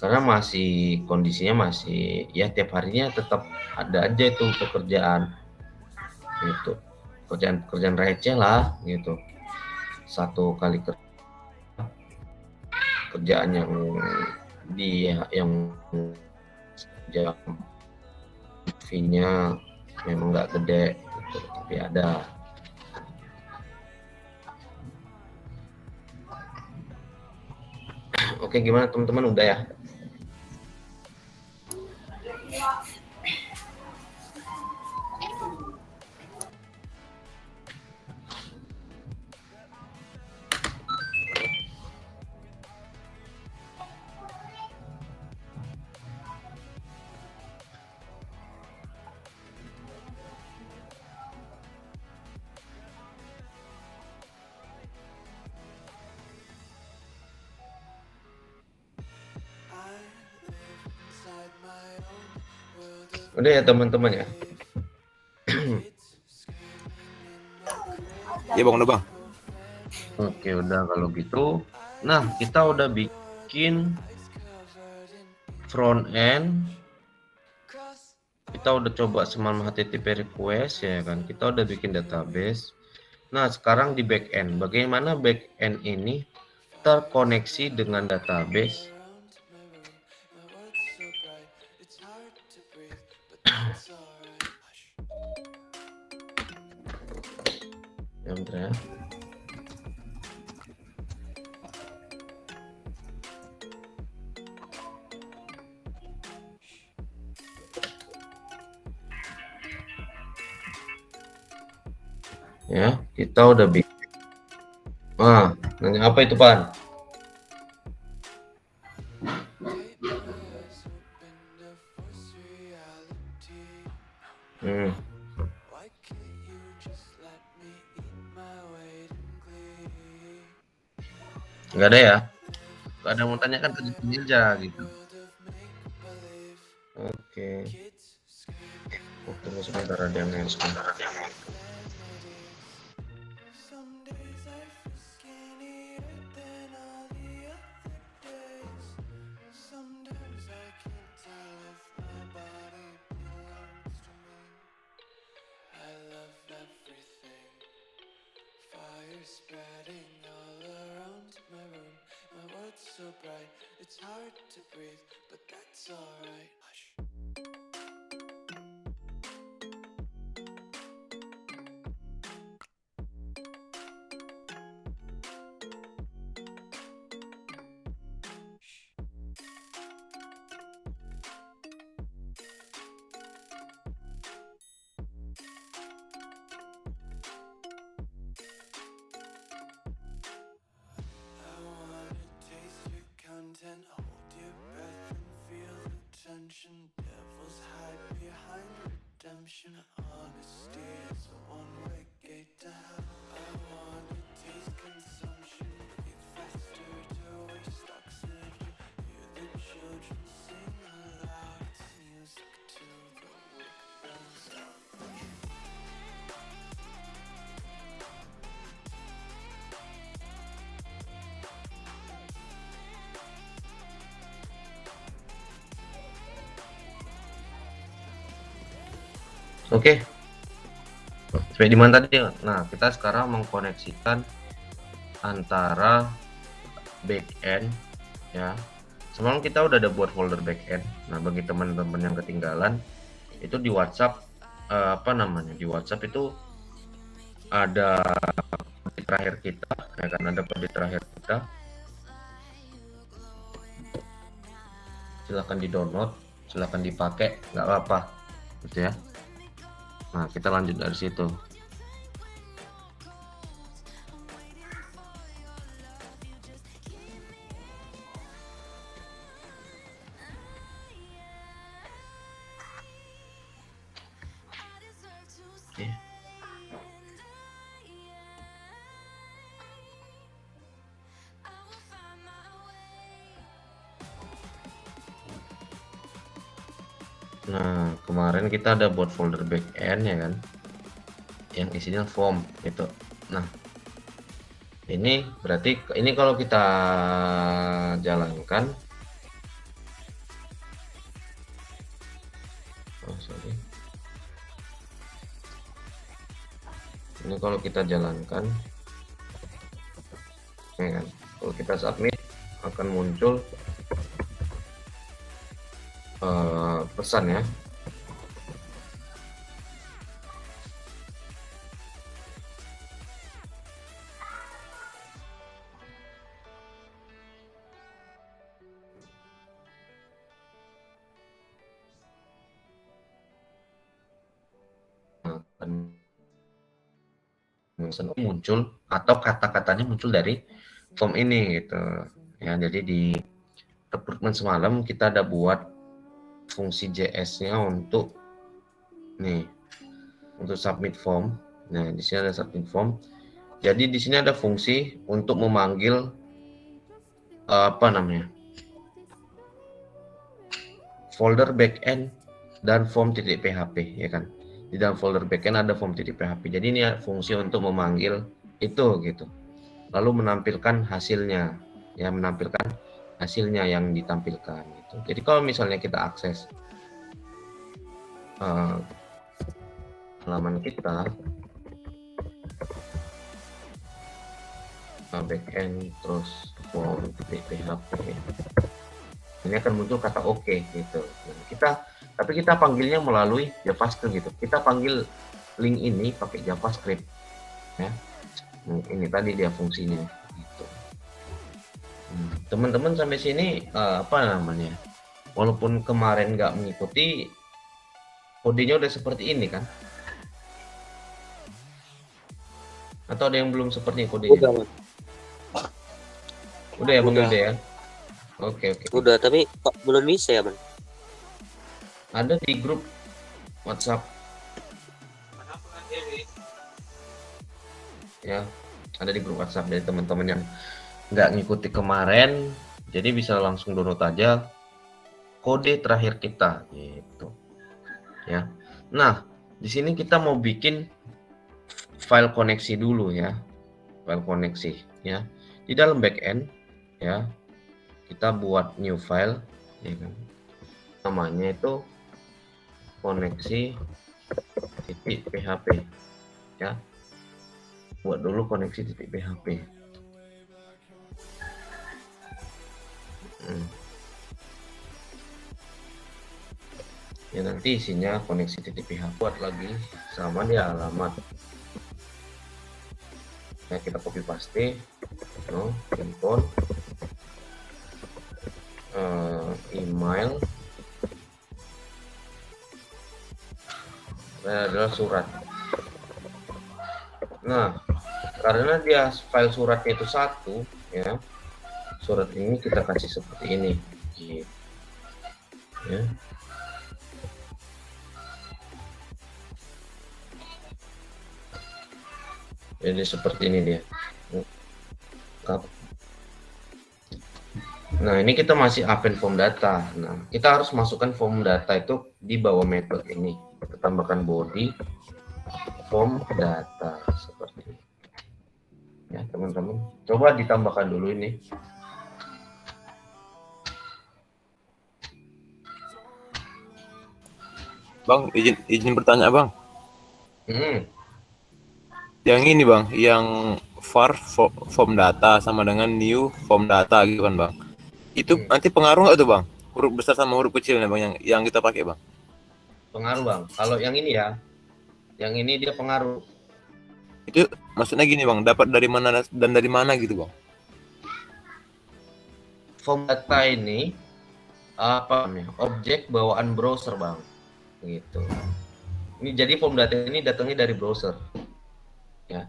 Karena kondisinya masih ya tiap harinya tetap ada aja itu pekerjaan gitu, pekerjaan receh lah gitu, satu kali kerjaan yang jam fee-nya memang nggak gede gitu, tapi ada. Oke, gimana teman-teman, udah ya? Udah ya teman-teman ya. Iya bang, udah bang. Oke, udah kalau gitu. Nah, kita udah bikin front end. Kita udah coba semalam HTTP request ya kan. Kita udah bikin database. Nah, sekarang di back end. Bagaimana back end ini terkoneksi dengan database? Ya, bentar ya. Ya, kita udah bikin. Nanya apa itu, Pan? Nggak ada ya? Nggak ada mau tanyakan ke Ninja gitu. Oke. Tunggu sebentar, ada yang nge-respon. Oke. Sampai di mana tadi? Nah, kita sekarang mengkoneksikan antara backend ya. Semalam kita udah ada buat folder backend. Nah, bagi teman-teman yang ketinggalan itu di WhatsApp di WhatsApp itu ada kode terakhir kita, ya kan, ada kode terakhir kita. Silahkan di download, silahkan dipakai, nggak apa-apa, gitu ya. Nah, kita lanjut dari situ. Oke. Nah, kemarin kita ada buat folder backend ya kan, yang isinya form gitu. Nah, ini berarti ini kalau kita jalankan, oh sorry, ini kalau kita jalankan, ya kan, kalau kita submit akan muncul pesan ya. Muncul atau kata-katanya muncul dari form ini gitu ya. Jadi di recruitment semalam kita ada buat fungsi JS-nya untuk nih, untuk submit form. Nah, di sini ada submit form. Jadi di sini ada fungsi untuk memanggil apa namanya, folder backend dan form.php ya kan. Di dalam folder backend ada form.php. Jadi ini fungsi untuk memanggil itu gitu. Lalu menampilkan hasilnya, ya, menampilkan hasilnya yang ditampilkan gitu. Jadi kalau misalnya kita akses halaman kita, backend terus form.php, ini akan muncul kata oke gitu. Nah, tapi kita panggilnya melalui JavaScript gitu. Kita panggil link ini pakai JavaScript ya. Nah, ini tadi dia fungsinya gitu. Teman-teman sampai sini apa namanya, walaupun kemarin nggak mengikuti, kodenya udah seperti ini kan, atau ada yang belum seperti kodenya? Udah ya Bang Yuda ya. Oke. Udah, tapi kok belum bisa ya Bang? Ada di grup WhatsApp ya, ada di grup WhatsApp dari teman-teman yang nggak ngikuti kemarin, jadi bisa langsung download aja kode terakhir kita gitu ya. Nah, di sini kita mau bikin file koneksi dulu ya, file koneksi ya. Di dalam backend ya, kita buat new file ya kan, namanya itu koneksi.php ya. Buat dulu koneksi.php. Ya, nanti isinya koneksi.php. Buat lagi sama dia alamat. Ya, kita copy paste, handphone, email, adalah surat. Nah, karena dia file suratnya itu satu ya, surat ini kita kasih seperti ini gitu. Ya. Jadi seperti ini dia. Nah, ini kita masih append form data. Nah, kita harus masukkan form data itu di bawah method ini. Kita tambahkan body form data seperti ini. Ya, teman-teman. Coba ditambahkan dulu ini. Bang, izin bertanya Bang. Yang ini Bang, yang var form data sama dengan new form data gitu kan Bang. Itu nanti pengaruh nggak tuh Bang? Huruf besar sama huruf kecilnya Bang yang kita pakai Bang? Pengaruh Bang. Kalau yang ini ya, yang ini dia pengaruh. Itu maksudnya gini bang, dapat dari mana dan dari mana gitu bang? Form data ini apa namanya? Objek bawaan browser, Bang. Gitu. Ini jadi form data ini datangnya dari browser. Ya.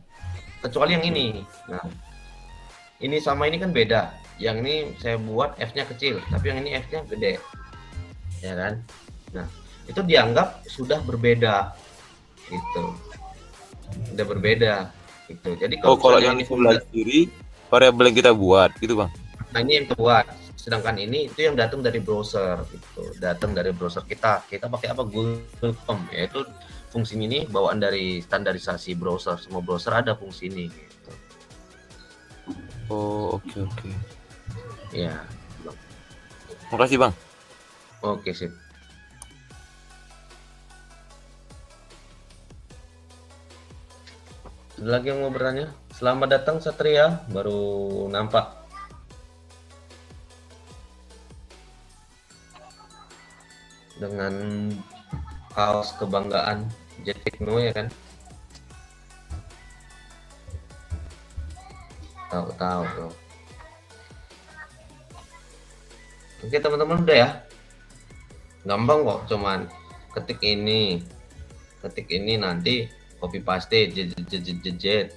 Kecuali yang ini. Nah, ini sama ini kan beda. Yang ini saya buat F-nya kecil, tapi yang ini F-nya gede. Ya kan? Nah, itu dianggap sudah berbeda. Gitu. Sudah berbeda. Gitu. Jadi Kalau misalnya yang di sebelah kiri variabel yang kita buat gitu bang. nah ini yang terbuat, sedangkan ini itu yang datang dari browser gitu, datang dari browser kita pakai apa, Google Chrome, yaitu fungsi ini bawaan dari standarisasi browser, semua browser ada fungsi ini gitu. Oh oke. Ya, Makasih bang. oke sip. Ada lagi yang mau bertanya? Selamat datang Satria, baru nampak. Dengan kaos kebanggaan Jet Techno ya kan? Tahu loh. Oke teman-teman udah ya. Gampang kok, cuman ketik ini nanti copy paste jet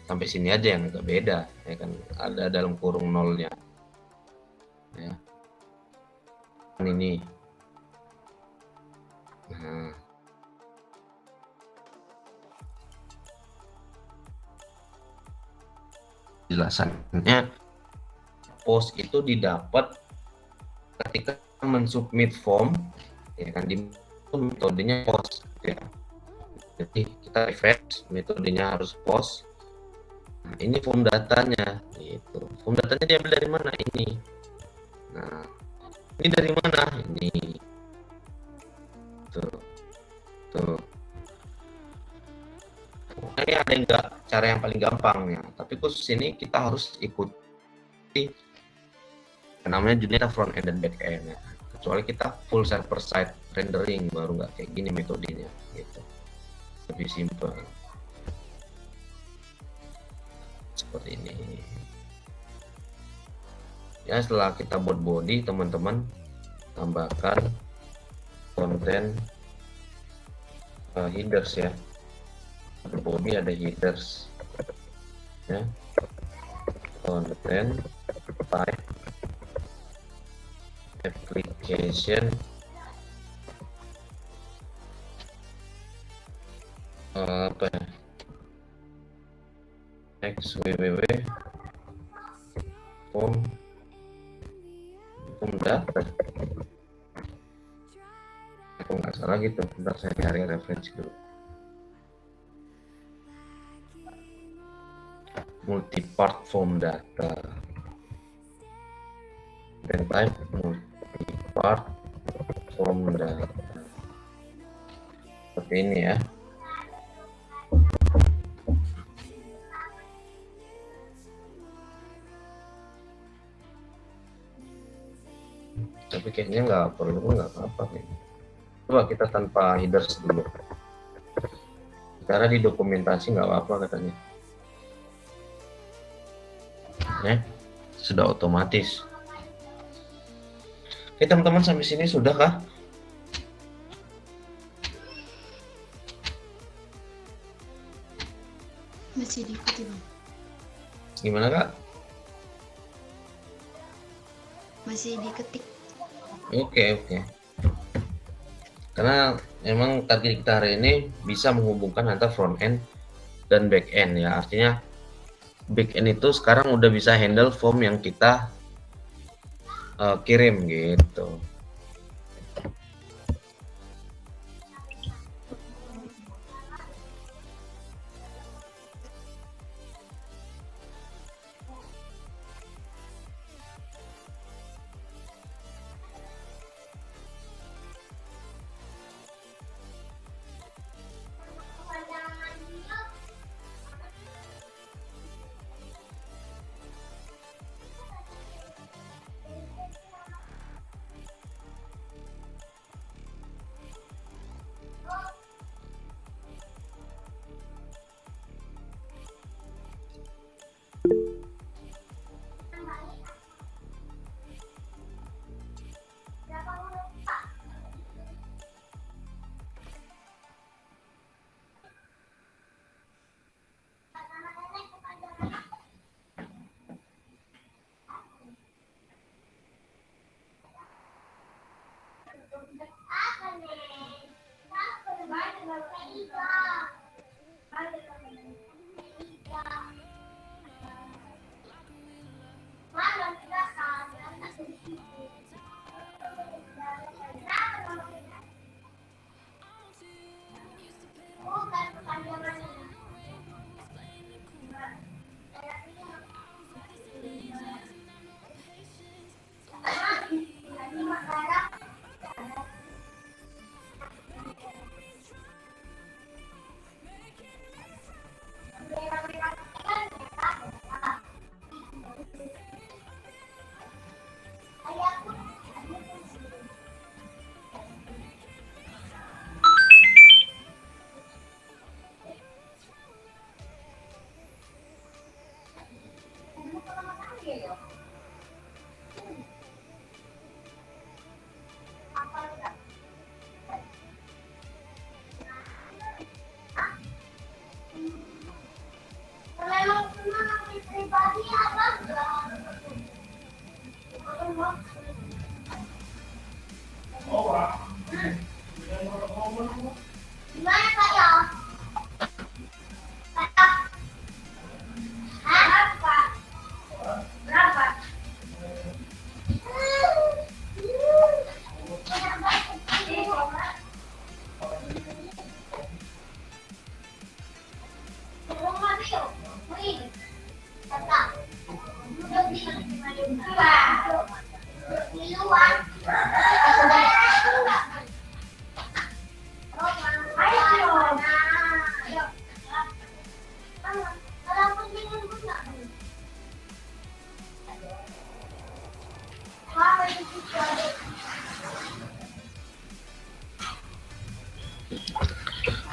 sampai sini aja yang agak beda ya kan, ada dalam kurung nolnya ya. Ini. Nah, jelasannya post itu didapat ketika mensubmit form ya kan, di metodenya post ya. Jadi kita refresh, metodenya harus post. Nah, ini form datanya gitu. Form datanya diambil dari mana ini? Nah, ini dari mana? Ini. Tuh. Ini ada enggak cara yang paling gampang ya, tapi khusus ini kita harus ikuti namanya judulnya front end dan back end ya. Kecuali kita full server side rendering baru nggak kayak gini metodenya gitu. Lebih simpel seperti ini ya. Setelah kita buat body, teman-teman tambahkan konten headers ya. Ada body, ada headers ya. Konten type application apa ya, xww form data kalau nggak salah gitu. Bentar saya cari referensi dulu. Multipart form data dan type multipart form data seperti ini ya. Tapi kayaknya nggak perlu, nggak apa-apa kayaknya. Coba kita tanpa headers dulu, karena di dokumentasi nggak apa-apa katanya ya, sudah otomatis. Oke teman-teman, sampai sini sudah kah? Masih diikuti bang. Gimana kak? Masih diketik. Oke. Karena memang target kita hari ini bisa menghubungkan antara front end dan back end ya. Artinya back end itu sekarang udah bisa handle form yang kita kirim gitu.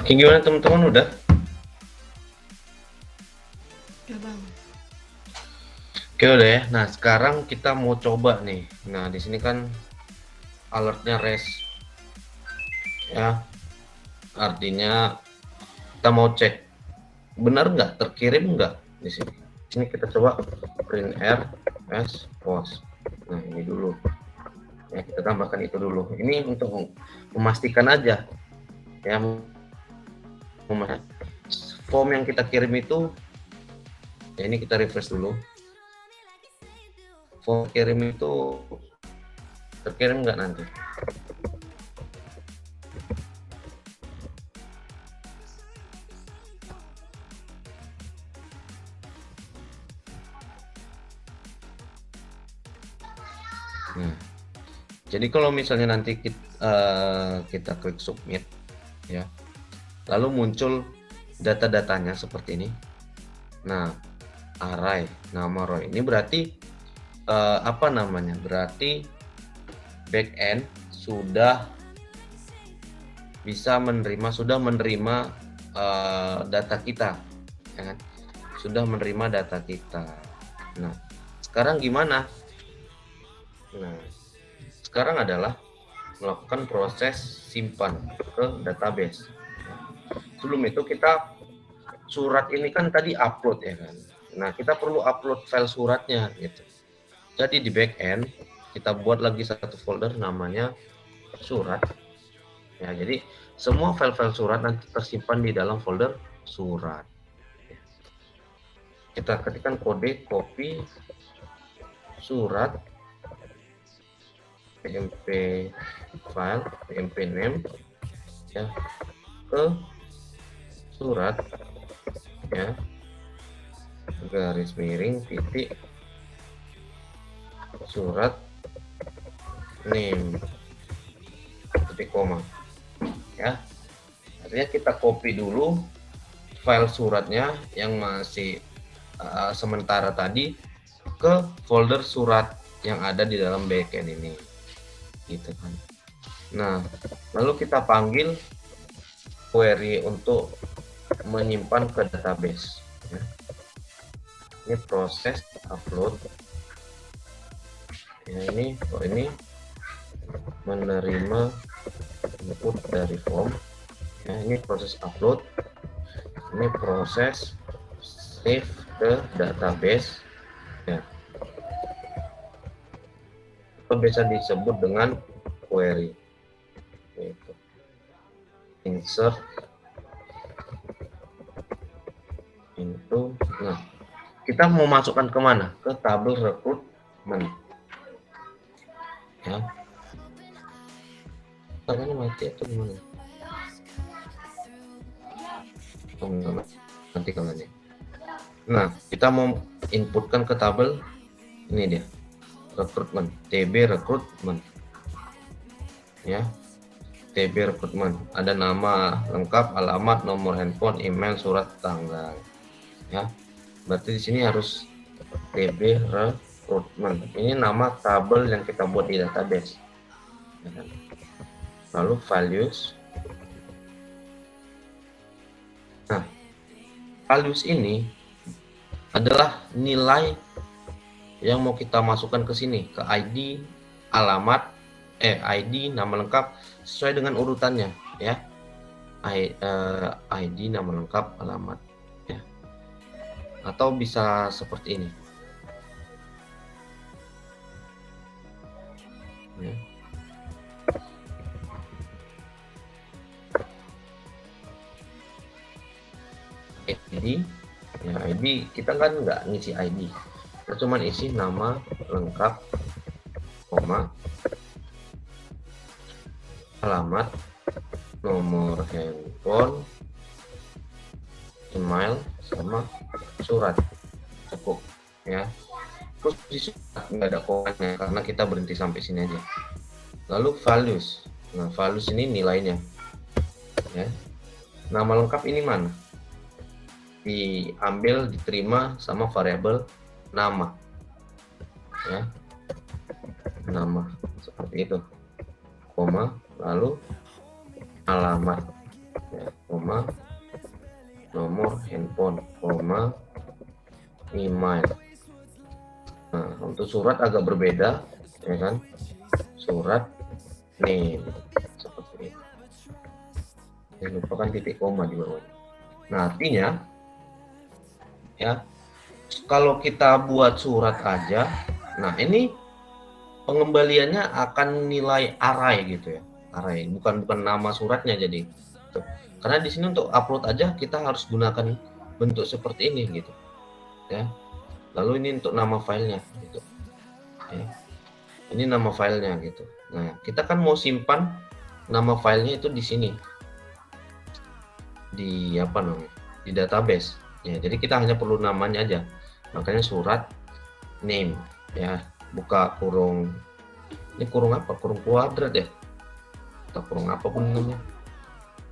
Oke, gimana teman-teman, udah? Ya bang. Oke, udah ya. Nah, sekarang kita mau coba nih. Nah, di sini kan alertnya res ya, artinya kita mau cek benar nggak, terkirim nggak di sini. Ini kita coba print rs post. Nah, ini dulu ya, kita tambahkan itu dulu. Ini untuk memastikan aja ya, form yang kita kirim itu ya. Ini kita refresh dulu, form kirim itu terkirim nggak nanti. Nah, jadi kalau misalnya nanti kita klik submit ya, lalu muncul data-datanya seperti ini. Nah, array nama row ini berarti apa namanya? Berarti backend sudah bisa menerima, data kita, ya kan? Sudah menerima data kita. Nah, sekarang gimana? Nah, sekarang adalah melakukan proses simpan ke database. Sebelum itu kita surat ini kan tadi upload ya kan. Nah, kita perlu upload file suratnya gitu. Jadi di backend kita buat lagi satu folder namanya surat. Ya, jadi semua file-file surat nanti tersimpan di dalam folder surat. Kita ketikkan kode copy surat pmp file pmp name ya ke surat ya, garis miring titik surat name titik koma ya. Artinya kita copy dulu file suratnya yang masih sementara tadi ke folder surat yang ada di dalam backend ini gitu kan. Nah, lalu kita panggil query untuk menyimpan ke database ya. Ini proses upload ya, ini menerima input dari form ya. Ini proses upload, ini proses save ke database ya. Itu bisa disebut dengan query, yaitu insert kita mau masukkan kemana? Ke tabel rekrutmen. Ya. Tangannya mati atau gimana? Oh, enggak, nanti kalanya. Nah, kita mau inputkan ke tabel ini dia, rekrutmen, TB rekrutmen. Ya, TB rekrutmen. Ada nama lengkap, alamat, nomor handphone, email, surat, tanggal. Ya, berarti di sini harus TB rekrutmen. Ini nama tabel yang kita buat di database. Ya kan? Lalu values. Nah, values ini adalah nilai yang mau kita masukkan ke sini, ke ID, alamat, ID, nama lengkap sesuai dengan urutannya, ya. ID, nama lengkap, alamat, ya. Atau bisa seperti ini. Ya. ID, ya ID kita kan nggak ngisi ID, kita cuma isi nama lengkap, koma, alamat, nomor handphone, email, sama surat, cukup ya. Terus di surat nggak ada komanya karena kita berhenti sampai sini aja. Lalu values, nah values ini nilainya, ya. Nama lengkap ini mana? Diambil, diterima sama variabel nama, ya, nama seperti itu, koma, lalu alamat, ya, koma, nomor handphone, koma, email. Nah, untuk surat agak berbeda, ya kan, surat name seperti itu. Jangan lupakan titik koma di bawah. Nah, artinya ya, kalau kita buat surat aja, nah ini pengembaliannya akan nilai array gitu ya, array, bukan nama suratnya. Jadi karena di sini untuk upload aja kita harus gunakan bentuk seperti ini gitu ya. Lalu ini untuk nama filenya gitu ya. Ini nama filenya gitu. Nah, kita kan mau simpan nama filenya itu di sini, di apa namanya, di database ya. Jadi kita hanya perlu namanya aja, makanya surat name ya, buka kurung, ini kurung apa, kurung kuadrat ya, atau kurung apapun namanya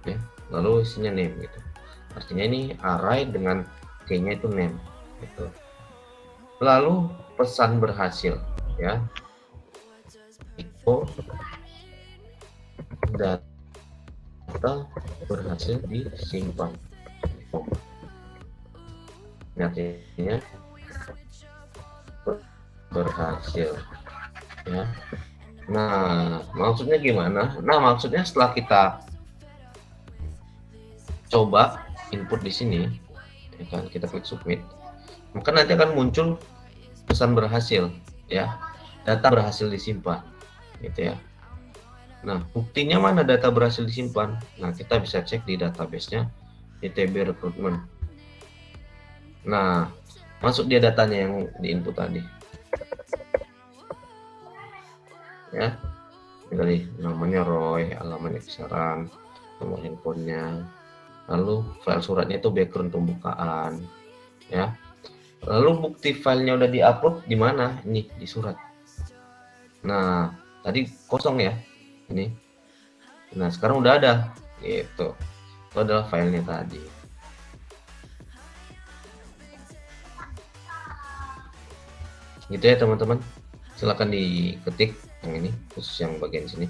ya. Lalu isinya name gitu, artinya ini array dengan key-nya itu name gitu. Lalu pesan berhasil ya, itu data berhasil disimpan, artinya berhasil ya. Nah, maksudnya gimana? Nah, maksudnya setelah kita coba input di sini, ya kan, kita klik submit, maka nanti akan muncul pesan berhasil ya, data berhasil disimpan gitu ya. Nah, buktinya mana data berhasil disimpan? Nah, kita bisa cek di database-nya di TB Recruitment. Nah, masuk dia datanya yang diinput tadi ya. Dari namanya Roy, alamatnya kisaran, nomor handphonenya, lalu file suratnya itu background pembukaan ya. Lalu bukti filenya udah diupload di mana? Ini di surat. Nah, tadi kosong ya ini. Nah, sekarang udah ada gitu. Itu adalah filenya tadi. Gitu ya teman-teman, silahkan diketik yang ini, khusus yang bagian sini.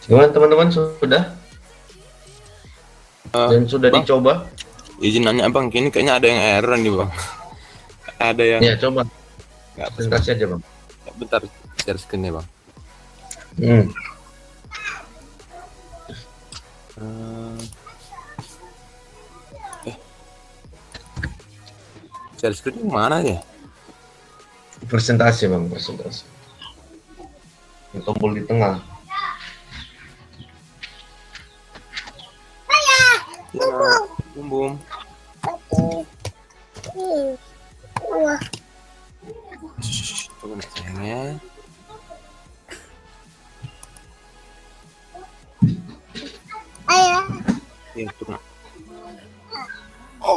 Gimana teman-teman, sudah? Dan sudah Bang, dicoba? izin nanya bang, ini kayaknya ada yang error nih bang. Ada yang Ya, coba. nggak pas. Presentasi aja, Bang. Bentar, share screen-nya bang. Hmm. Share screen yang mana ya? Presentasi, Bang, presentasi. Yang tombol di tengah. Ya, bum. Tunggu nih sayangnya. Ya, tunggu.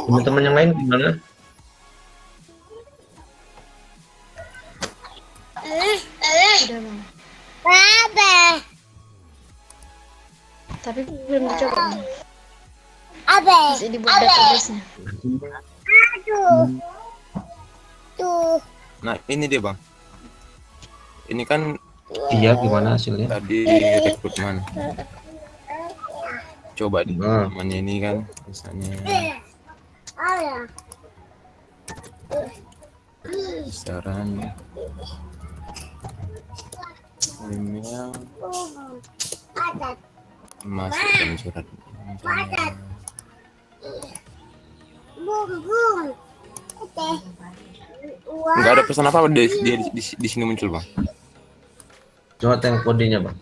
Teman-teman yang lain gimana? Udah bang. Tapi belum dicoba bang. Masih dibuat database-nya. Nah, ini dia bang. Ini kan Iya, gimana hasilnya? tadi rekrutmen. Coba di Nah. temannya ini kan misalnya saran email masukkan surat nggak ada pesan apa di sini muncul bang. Coba tengok kodenya, Bang.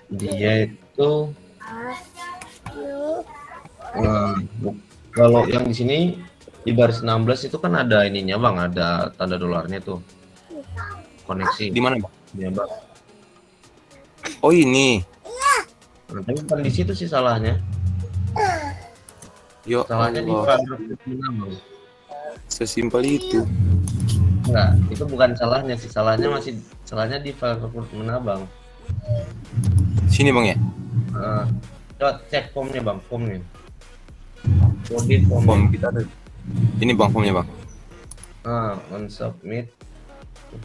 Dia itu kalau yang di sini di baris 16 itu kan ada ininya, Bang, ada tanda dolarnya tuh. Koneksi. Di mana bang? Ya, Bang. Oh ini. Nah, tapi bukan di situ sih salahnya. Yo Salahnya di Allah, paragraf 6, Bang. sesimpel itu. Enggak, itu bukan salahnya sih. Salahnya di file rekrutmen abang. Sini bang ya. Eh, coba cek formnya bang, formnya. Kode Form formnya. kita ada. Ini bang formnya bang. On submit,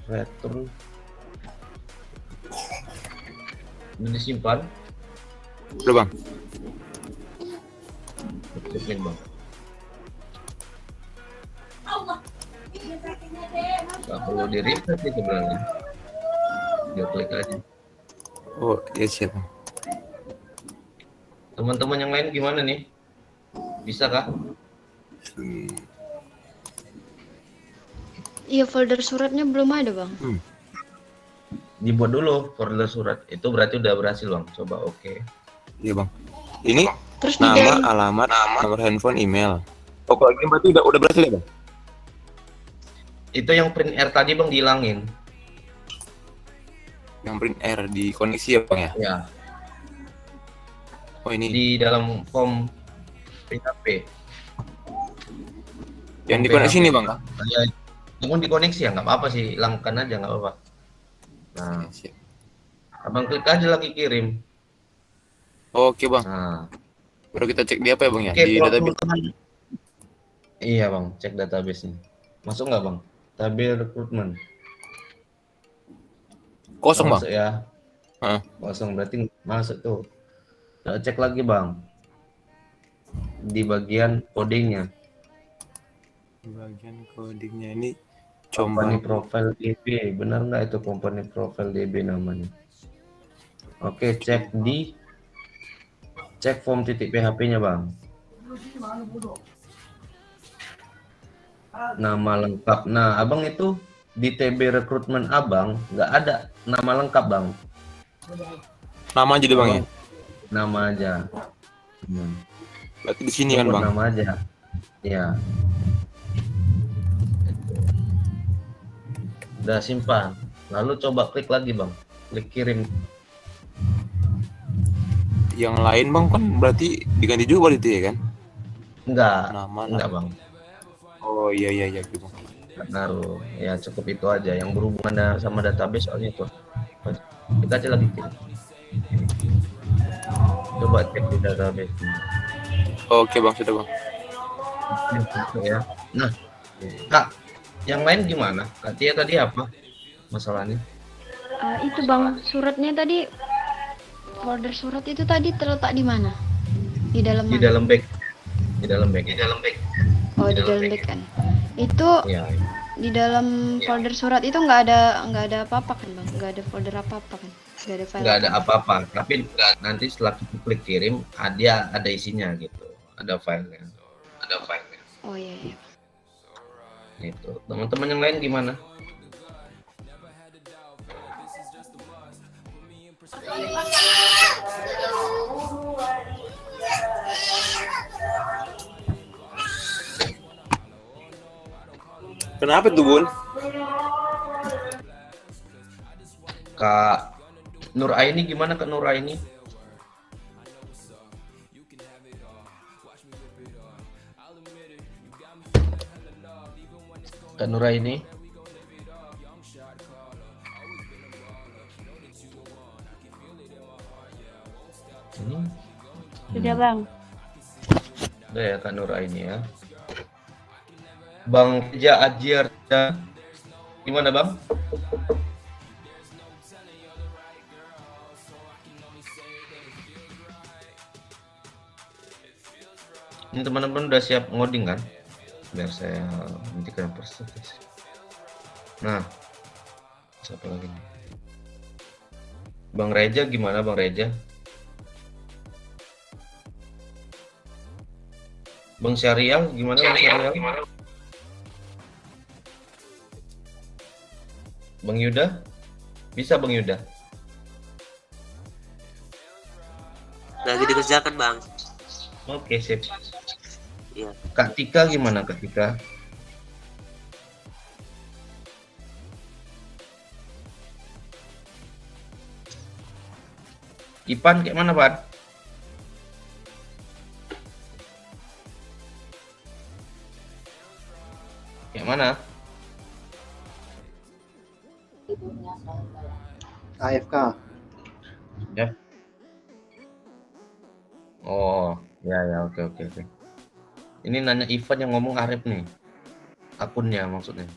return. Udah disimpan. Udah bang. Submit bang. Nggak perlu di reset sih sebenarnya. Dia klik aja. Oh iya siap bang. Teman-teman yang lain gimana nih? Bisa kah? Iya, folder suratnya belum ada, Bang. Dibuat dulu folder surat. Itu berarti udah berhasil bang. Coba oke. Iya bang. Ini Terus di nama, dalam alamat, nomor handphone, email. Oh kalau ini berarti udah berhasil ya bang? Itu yang print R tadi bang dihilangin. Yang print R di koneksi ya bang ya? Ya. Oh ini Di dalam form PHP. yang di koneksi ini bang? Ya, namun dikoneksi ya nggak apa-apa sih, hilangkan aja nggak apa-apa. Nah, Siap. abang klik aja lagi kirim. Oke bang. Nah, Baru kita cek di apa ya bang ya? oke, Di kalau database. teman-teman- Iya bang, cek database-nya. Masuk nggak bang? Tabel rekrutmen. Kosong bang. Masuk ya. Hah. Kosong berarti masuk tuh. Nah, cek lagi bang. Di bagian codingnya. Bagian codingnya ini Company coba. profile DB, benar nggak itu company profile DB namanya? Oke, cek form titik PHP-nya bang. Nama lengkap. Nah, abang itu di TB rekrutmen abang nggak ada nama lengkap bang. Nama aja deh bang ya? Nama aja. Berarti di sini kan Buat bang? Nama aja. Ya. Udah simpan. Lalu coba klik lagi bang. Klik kirim. Yang lain bang kan berarti diganti juga berarti ya kan? Enggak. Nama. Enggak bang. Oh iya gitu bang. Nggak naruh. Ya cukup itu aja. Yang berhubungan sama database soalnya itu. Kita aja lagi kirim. Coba cek di database. Oke bang, sudah bang. Ya. Nah, Kak, yang lain gimana? Kak Tia tadi apa masalahnya? itu, Bang, suratnya tadi, folder surat itu tadi terletak di mana? Di dalam Di mana? dalam back. Di dalam back. Oh, di dalam back kan. Itu Ya. di dalam folder surat itu nggak ada apa-apa kan, Bang? Nggak ada folder apa-apa kan? Nggak ada file. Nggak ada apa-apa. Tapi nanti setelah kita klik kirim, dia ada isinya gitu. Ada filenya. Oh iya. Itu. Teman-teman yang lain gimana? Kenapa tuh bun? Kak Nur Aini gimana Kak Nur Aini? Kak Nur Aini? Ini Sudah bang. udah ya Kak Nur Aini ya. Bang Reja Ajiarda gimana Bang? Ini teman-teman udah siap ngoding kan? Biar saya hentikan presentasi. Nah, siapa lagi nih? Bang Reja gimana Bang Reja? Bang Syarial gimana Bang Syarial? Bang Yuda? Bisa Bang Yuda? Lagi dikerjakan bang. Oke, sip. Iya. Kak Tika gimana Kak Tika? Ipan kayak mana Pan? Kayak mana? AFK. Ya. Oh, ya, oke, oke, oke. Ini nanya Ivan yang ngomong Arif nih. Akunnya maksudnya.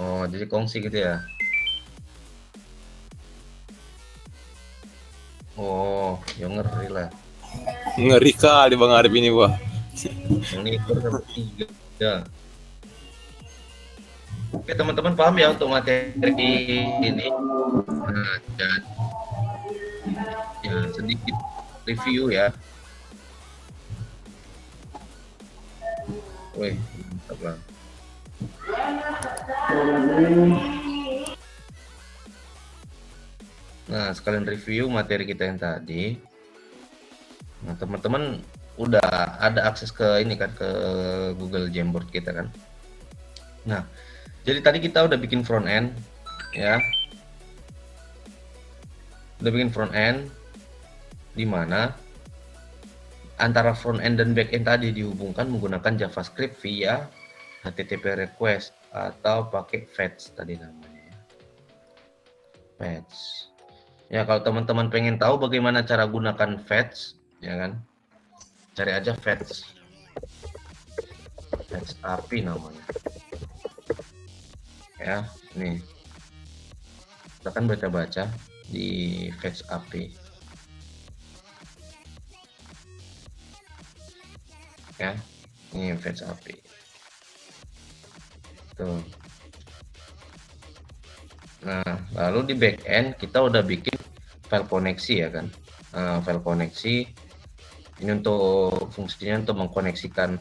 Oh, jadi kongsi gitu ya. Oh, ya ngeri lah. Ngeri kali Bang Arif ini, wah. Monitor sampai 3. Ya. Oke, teman-teman paham ya untuk materi ini. Nah, dan ya sedikit review ya. Wih, mantap lah. Nah, sekalian review materi kita yang tadi. Nah, teman-teman udah ada akses ke ini kan, ke Google Jamboard kita kan. Nah, jadi tadi kita udah bikin front end ya. Udah bikin front end di mana antara front end dan back end tadi dihubungkan menggunakan JavaScript via HTTP request atau pakai fetch tadi namanya. Fetch. Ya, kalau teman-teman pengen tahu bagaimana cara gunakan fetch, ya kan? Cari aja fetch. Fetch API namanya. Ya, nih. Kita kan baca-baca di fetch API. Ya, ini fetch API. Tuh. Nah, lalu di backend kita udah bikin file koneksi ya kan. File koneksi ini untuk fungsinya untuk mengkoneksikan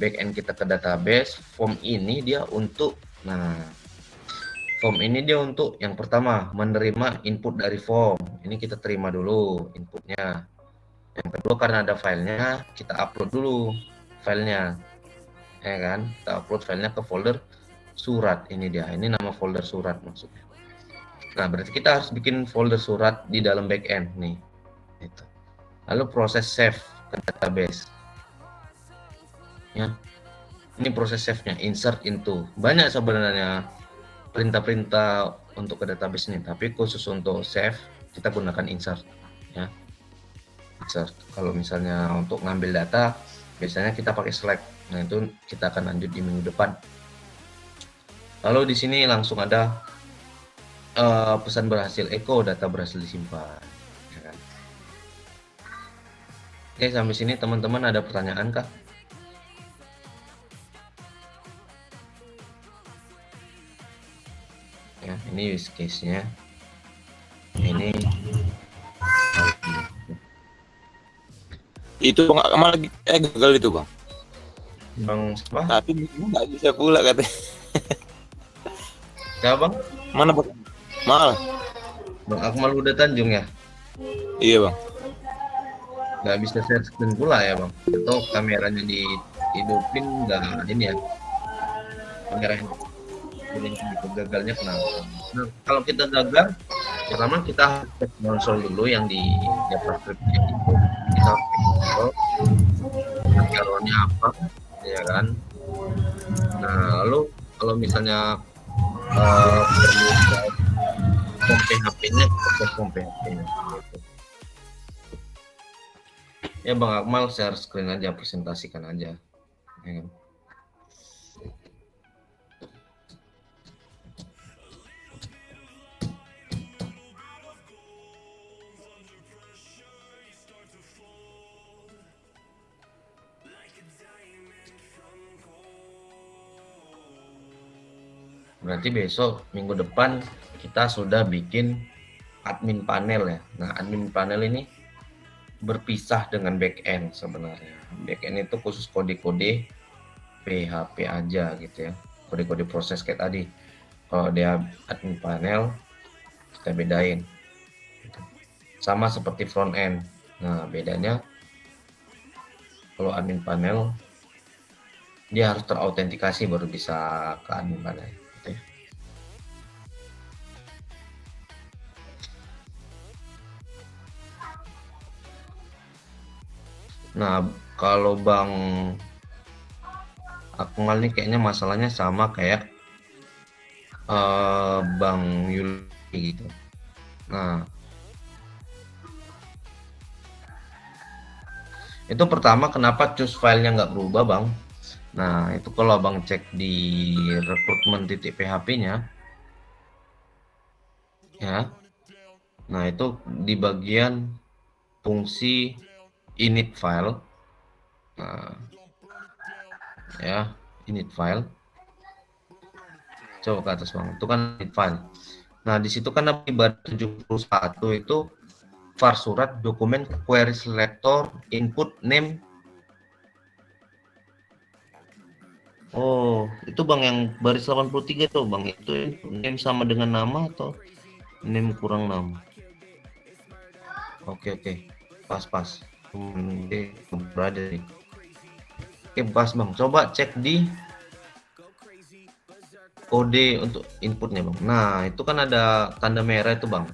backend kita ke database. Form ini dia untuk, form ini dia untuk yang pertama menerima input dari form. Ini kita terima dulu inputnya. Yang kedua, karena ada filenya, kita upload dulu filenya, ya kan? Kita upload filenya ke folder surat. Ini dia, ini nama folder surat maksudnya. Nah, berarti kita harus bikin folder surat di dalam backend nih. Gitu. Lalu proses save ke database. Ya, ini proses save-nya, insert into. Banyak sebenarnya perintah-perintah untuk ke database ini, tapi khusus untuk save kita gunakan insert. Ya, insert. Kalau misalnya untuk ngambil data, biasanya kita pakai select. Nah, itu kita akan lanjut di minggu depan. Lalu di sini langsung ada pesan berhasil echo, data berhasil disimpan. Ya kan? Oke, sampai sini teman-teman ada pertanyaan kah? Ya, ini use case-nya. Ini Itu Bang Akmal lagi gagal itu, Bang. Bang siapa? Tapi nggak bisa pula katanya. Ya, Bang? Mana Bang? Mal. Bang Akmal udah Tanjung ya? Iya, Bang. Nggak bisa share screen pula ya, Bang? Atau kameranya dihidupin nggak ini ya? Kameranya ini gagalnya kenapa? Nah, kalau kita gagal, pertama kita cek konsol dulu yang di JavaScript-nya itu. Kita cek konsol, error-nya apa, ya kan? Nah, lalu kalau misalnya perlu form PHP-nya, proses form PHP-nya. Ya, Bang Akmal share screen aja, presentasikan aja. Ya kan? Berarti besok minggu depan kita sudah bikin admin panel ya. Nah, admin panel ini berpisah dengan backend sebenarnya. Backend itu khusus kode-kode PHP aja gitu ya. Kode-kode proses kayak tadi. Kalau dia admin panel kita bedain. Sama seperti front end. Nah, bedanya kalau admin panel dia harus terautentikasi baru bisa ke admin panel. Nah, kalau Bang Akmal nih kayaknya masalahnya sama kayak Bang Yuli gitu. Nah, itu pertama kenapa choose filenya nggak berubah bang. Nah itu kalau abang cek di rekrutmen titik PHP-nya ya. Nah itu di bagian fungsi init file. Nah, ya init file. Coba ke atas bang. Itu kan init file. Nah di situ kan di baris 71 itu var surat dokumen query selector input name. Oh, itu bang yang baris 83 tuh bang, itu name sama dengan nama atau name kurang nama? Oke, pas. Berada nih. Oke, pas bang. Coba cek di kode untuk inputnya bang. Nah, itu kan ada tanda merah itu bang.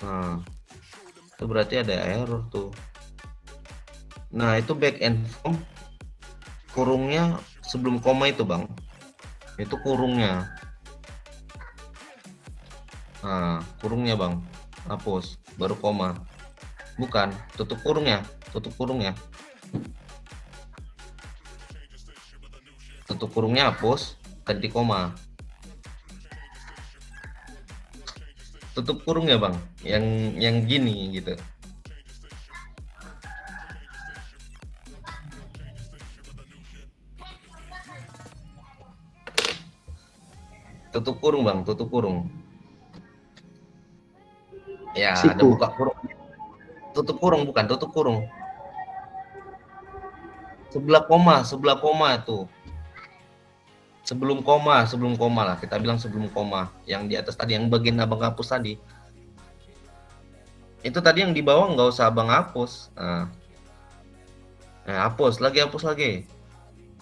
Nah, itu berarti ada error tuh. Nah, itu backend form kurungnya sebelum koma itu bang. Itu kurungnya. Nah, kurungnya bang. Hapus, baru koma. Bukan, tutup kurungnya. Tutup kurungnya hapus, ganti koma. Tutup kurungnya bang, yang gini gitu. Tutup kurung bang, tutup kurung. Ya, ada Siku. buka kurung. Tutup kurung, bukan tutup kurung. Sebelah koma tuh. Sebelum koma lah, kita bilang sebelum koma. Yang di atas tadi, yang bagian abang hapus tadi. Itu tadi yang di bawah nggak usah abang hapus. Nah, hapus lagi.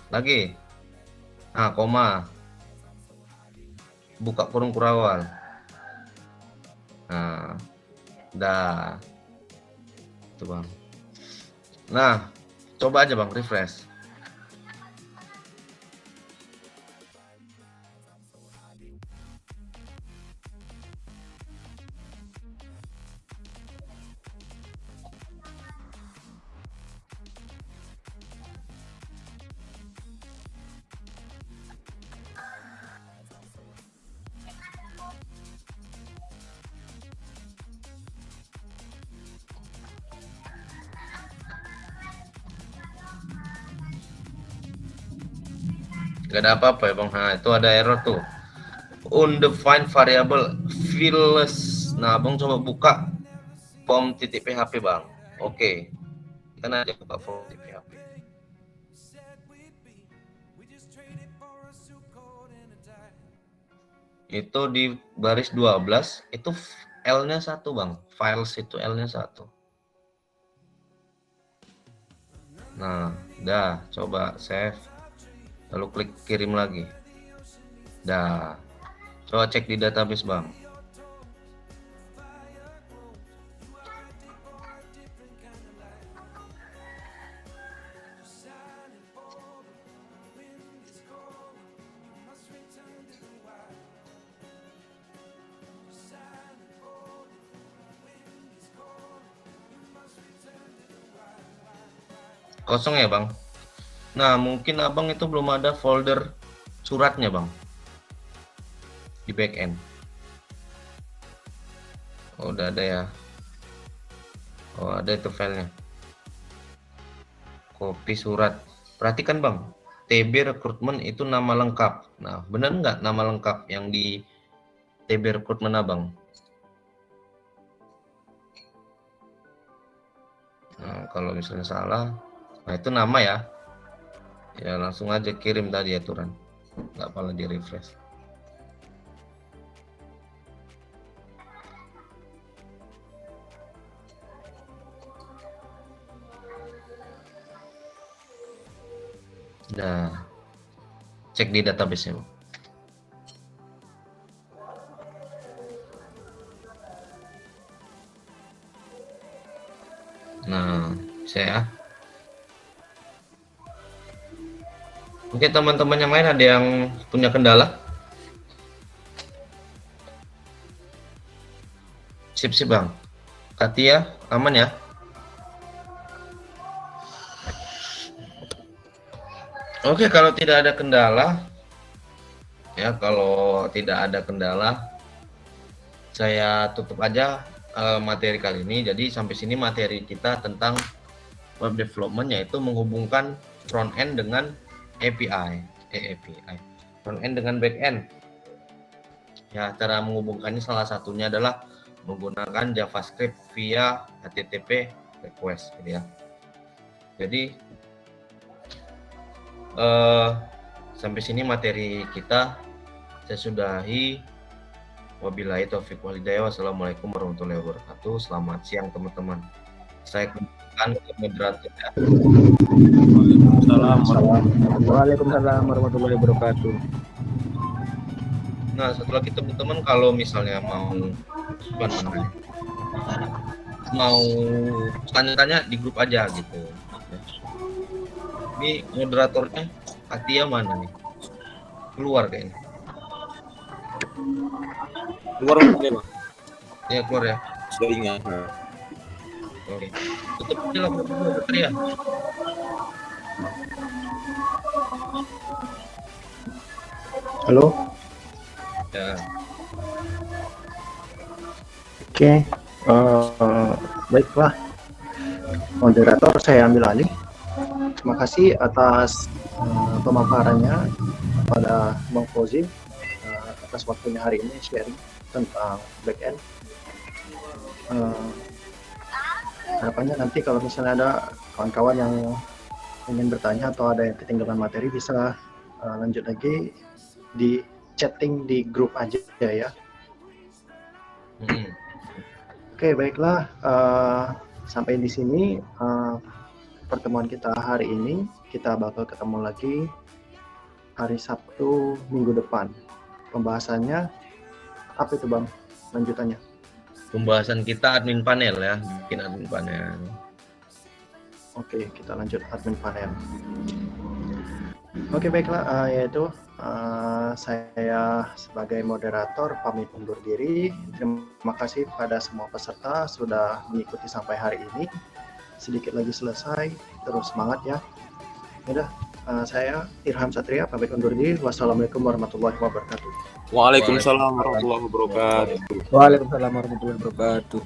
Nah, koma. Buka kurung kurawal. Nah, dah. Itu bang. Nah, coba aja bang refresh. Gak ada apa-apa ya bang. Nah itu ada error tuh, undefined variable fields. Nah abang coba buka form titik PHP bang. Oke, kan aja buka form titik PHP. Itu di baris 12 itu L-nya 1 bang, files itu L-nya 1. Nah dah, coba save, lalu klik kirim lagi. Dah, coba cek di database bang. Kosong ya bang. Nah mungkin abang itu belum ada folder suratnya bang di backend. Oh, udah ada ya. Oh ada itu filenya. Kopi surat. Perhatikan bang, TB rekrutmen itu nama lengkap. Nah benar nggak nama lengkap yang di TB rekrutmen abang? Nah kalau misalnya salah, nah itu nama ya. Ya langsung aja kirim tadi aturan, nggak perlu di refresh. Nah cek di database nya. Nah saya Oke, teman-teman yang lain ada yang punya kendala? Sip Bang. Katia, aman ya? Oke, kalau tidak ada kendala, ya kalau tidak ada kendala, saya tutup aja materi kali ini. Jadi sampai sini materi kita tentang web development, yaitu menghubungkan front end dengan API, front end dengan back end. Ya, cara menghubungkannya salah satunya adalah menggunakan JavaScript via HTTP request, gitu ya. Jadi sampai sini materi kita saya sudahi. Wabillahi taufiq wal hidayah. Wassalamualaikum warahmatullahi wabarakatuh. Selamat siang teman-teman. Saya kembalikan ke moderator ya. Waalaikumsalam warahmatullahi wabarakatuh. Nah, satu lagi teman-teman, kalau misalnya mau tanya-tanya di grup aja gitu. Ini moderatornya Katia mana nih? Keluar kayaknya. Keluar mungkin bang. Ya keluar ya. Sudah ingat. Oke. Tutup aja lah moderator ya. Halo. Ya. Oke. Baiklah. Moderator saya ambil alih. Terima kasih atas pemaparannya kepada Bang Fauzi atas waktunya hari ini sharing tentang backend. Harapannya nanti kalau misalnya ada kawan-kawan yang ingin bertanya atau ada yang ketinggalan materi bisa lanjut lagi di chatting di grup aja ya. Oke, baiklah. Sampai di sini pertemuan kita hari ini. Kita bakal ketemu lagi hari Sabtu minggu depan. Pembahasannya apa itu Bang? Lanjutannya. Pembahasan kita admin panel ya, bikin admin panel. Oke, kita lanjut admin panel. Oke, baiklah, yaitu saya sebagai moderator pamit undur diri. Terima kasih pada semua peserta sudah mengikuti sampai hari ini. Sedikit lagi selesai, terus semangat ya. Udah, saya Irham Satria pamit undur diri. Wassalamualaikum warahmatullahi wabarakatuh. Waalaikumsalam warahmatullahi wabarakatuh. Waalaikumsalam warahmatullahi wabarakatuh.